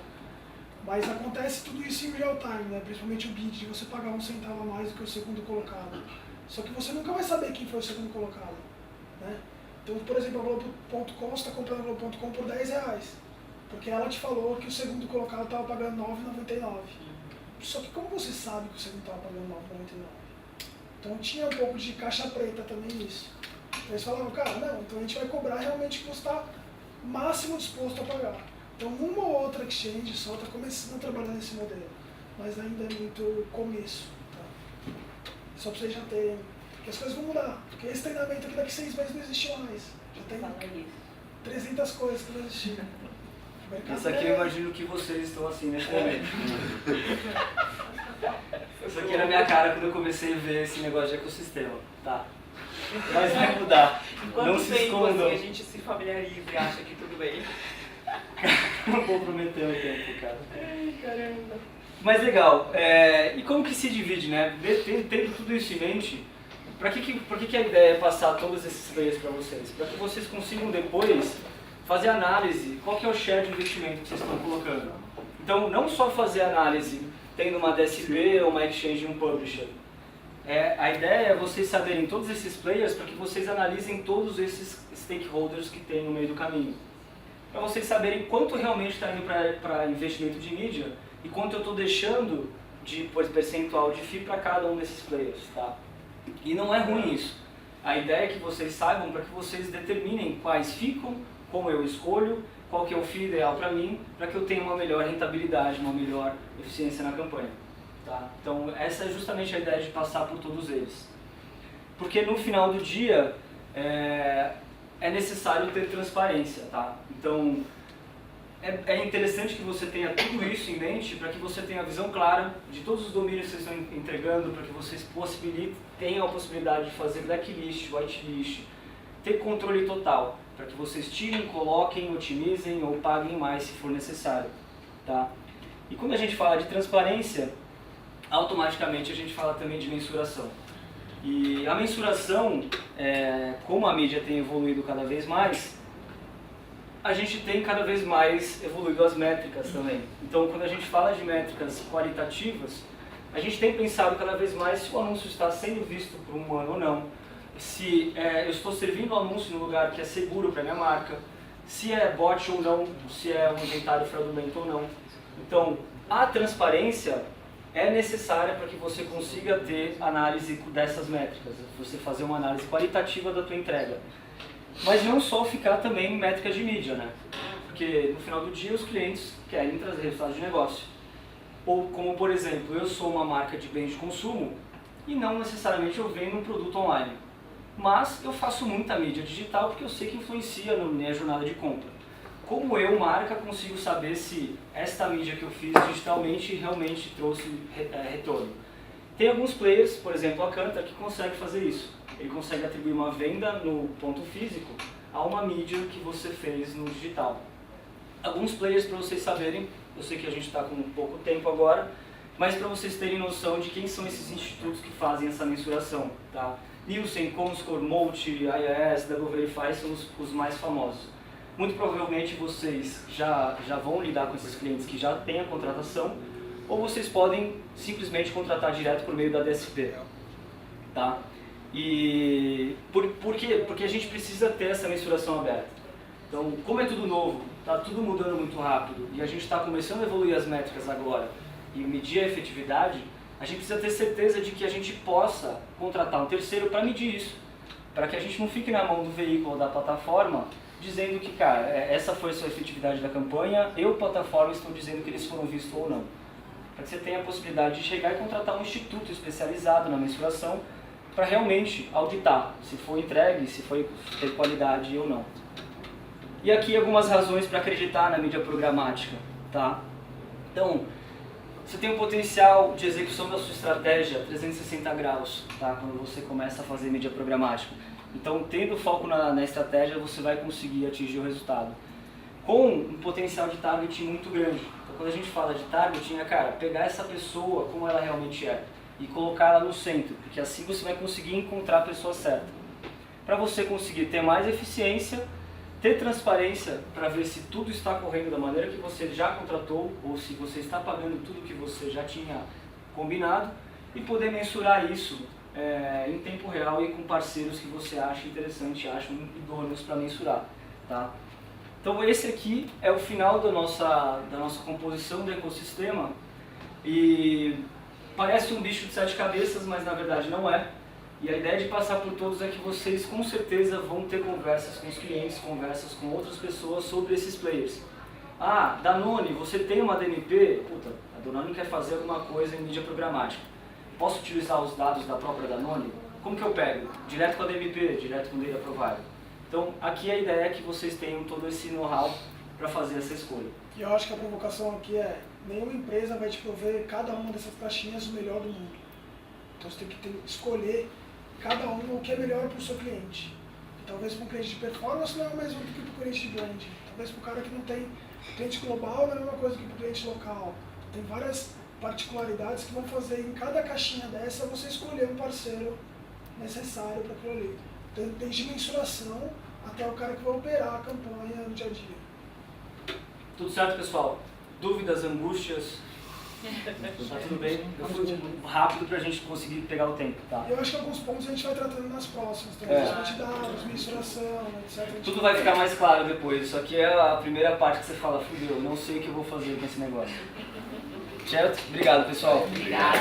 E: Mas acontece tudo isso em real time, né? Principalmente o bid, de você pagar um centavo a mais do que o segundo colocado. Só que você nunca vai saber quem foi o segundo colocado, né? Então, por exemplo, a Globo.com, você está comprando a Globo.com por R$10. Porque ela te falou que o segundo colocado estava pagando R$9,99. Só que como você sabe que o segundo estava pagando R$9,99? Então tinha um pouco de caixa preta também nisso. Então eles falavam, cara, não, então a gente vai cobrar realmente o que você está máximo disposto a pagar. Então uma ou outra exchange só está começando a trabalhar nesse modelo, mas ainda é muito começo. Tá? Só para vocês já terem, que as coisas vão mudar, porque esse treinamento aqui daqui 6 meses não existe mais. Já tem 300 coisas que não existiam.
A: Isso aqui eu imagino que vocês estão assim nesse momento. Isso aqui era a minha cara quando eu comecei a ver esse negócio de ecossistema. Tá. Mas vai mudar. Não se escondam.
D: A gente se familiariza e acha que tudo bem.
A: Não vou prometer o tempo, cara.
D: Ai, caramba.
A: Mas legal. E como que se divide, né? Tendo tudo isso em mente, por que a ideia é passar todos esses players para vocês? Para que vocês consigam depois fazer análise, qual que é o share de investimento que vocês estão colocando. Então, não só fazer análise tendo uma DSP, uma exchange e um publisher. A ideia é vocês saberem todos esses players para que vocês analisem todos esses stakeholders que tem no meio do caminho. Para vocês saberem quanto realmente está indo para investimento de mídia e quanto eu estou deixando de percentual de FII para cada um desses players. Tá? E não é ruim isso. A ideia é que vocês saibam para que vocês determinem quais ficam, como eu escolho, qual que é o FII ideal para mim, para que eu tenha uma melhor rentabilidade, uma melhor eficiência na campanha. Tá? Então essa é justamente a ideia de passar por todos eles. Porque no final do dia é necessário ter transparência. Tá? Então é interessante que você tenha tudo isso em mente para que você tenha a visão clara de todos os domínios que vocês estão entregando, para que vocês tenham a possibilidade de fazer blacklist, whitelist, ter controle total, para que vocês tirem, coloquem, otimizem ou paguem mais se for necessário. Tá? E quando a gente fala de transparência, automaticamente a gente fala também de mensuração. E a mensuração, como a mídia tem evoluído cada vez mais, a gente tem cada vez mais evoluído as métricas também. Então, quando a gente fala de métricas qualitativas, a gente tem pensado cada vez mais se o anúncio está sendo visto por um humano ou não, se eu estou servindo o anúncio no lugar que é seguro para a minha marca, se é bot ou não, se é um inventário fraudulento ou não. Então, a transparência é necessária para que você consiga ter análise dessas métricas, você fazer uma análise qualitativa da tua entrega. Mas não só ficar também em métricas de mídia, né? Porque no final do dia os clientes querem trazer resultados de negócio. Ou como, por exemplo, eu sou uma marca de bens de consumo e não necessariamente eu vendo um produto online. Mas eu faço muita mídia digital porque eu sei que influencia na minha jornada de compra. Como eu, marca, consigo saber se esta mídia que eu fiz digitalmente realmente trouxe retorno? Tem alguns players, por exemplo a Cantar, que consegue fazer isso. Ele consegue atribuir uma venda no ponto físico a uma mídia que você fez no digital. Alguns players, para vocês saberem, eu sei que a gente está com pouco tempo agora, mas para vocês terem noção de quem são esses institutos que fazem essa mensuração. Tá? Nielsen, Comscore, Moat, IAS, DoubleVerify são os mais famosos. Muito provavelmente vocês já vão lidar com esses clientes que já têm a contratação, ou vocês podem simplesmente contratar direto por meio da DSP. Tá? E por quê? Porque a gente precisa ter essa mensuração aberta. Então, como é tudo novo, está tudo mudando muito rápido e a gente está começando a evoluir as métricas agora e medir a efetividade, a gente precisa ter certeza de que a gente possa contratar um terceiro para medir isso, para que a gente não fique na mão do veículo ou da plataforma dizendo que, cara, essa foi a sua efetividade da campanha, plataforma, estou dizendo que eles foram vistos ou não. Para que você tenha a possibilidade de chegar e contratar um instituto especializado na mensuração para realmente auditar se foi entregue, se foi de qualidade ou não. E aqui algumas razões para acreditar na mídia programática, tá? Então, você tem um potencial de execução da sua estratégia 360 graus, tá? Quando você começa a fazer mídia programática. Então, tendo foco na estratégia, você vai conseguir atingir o resultado. Com um potencial de target muito grande. Então, quando a gente fala de targeting, é, cara, pegar essa pessoa como ela realmente é e colocar ela no centro, porque assim você vai conseguir encontrar a pessoa certa. Para você conseguir ter mais eficiência, ter transparência para ver se tudo está correndo da maneira que você já contratou ou se você está pagando tudo que você já tinha combinado e poder mensurar isso em tempo real e com parceiros que você acha interessante, acham idôneos para mensurar, tá? Então esse aqui é o final da nossa composição do ecossistema e parece um bicho de 7 cabeças, mas na verdade não é. E a ideia de passar por todos é que vocês com certeza vão ter conversas com os clientes, conversas com outras pessoas sobre esses players. Ah, Danone, você tem uma DMP? Puta, a Danone quer fazer alguma coisa em mídia programática. Posso utilizar os dados da própria Danone? Como que eu pego? Direto com a DMP, direto com o Data Provider. Então, aqui a ideia é que vocês tenham todo esse know-how para fazer essa escolha.
E: E eu acho que a provocação aqui é, nenhuma empresa vai te prover cada uma dessas caixinhas o melhor do mundo. Então você tem que escolher cada uma o que é melhor para o seu cliente. E talvez para um cliente de performance não é o mesmo do que para o cliente de branding. Talvez para o cara que não tem cliente global não é a mesma coisa que para o cliente local. Tem várias particularidades que vão fazer em cada caixinha dessa você escolher um parceiro necessário para aquilo ali. Então, desde mensuração até o cara que vai operar a campanha no dia a dia.
A: Tudo certo, pessoal? Dúvidas, angústias? Tá tudo bem? Eu fui rápido pra gente conseguir pegar o tempo, tá?
E: Eu acho que alguns pontos a gente vai tratando nas próximas, tem quantidades, mensuração, etc.
A: Tudo vai ficar mais claro depois, isso aqui é a primeira parte que você fala, fudeu, não sei o que eu vou fazer com esse negócio. Certo? Obrigado, pessoal.
C: Obrigada.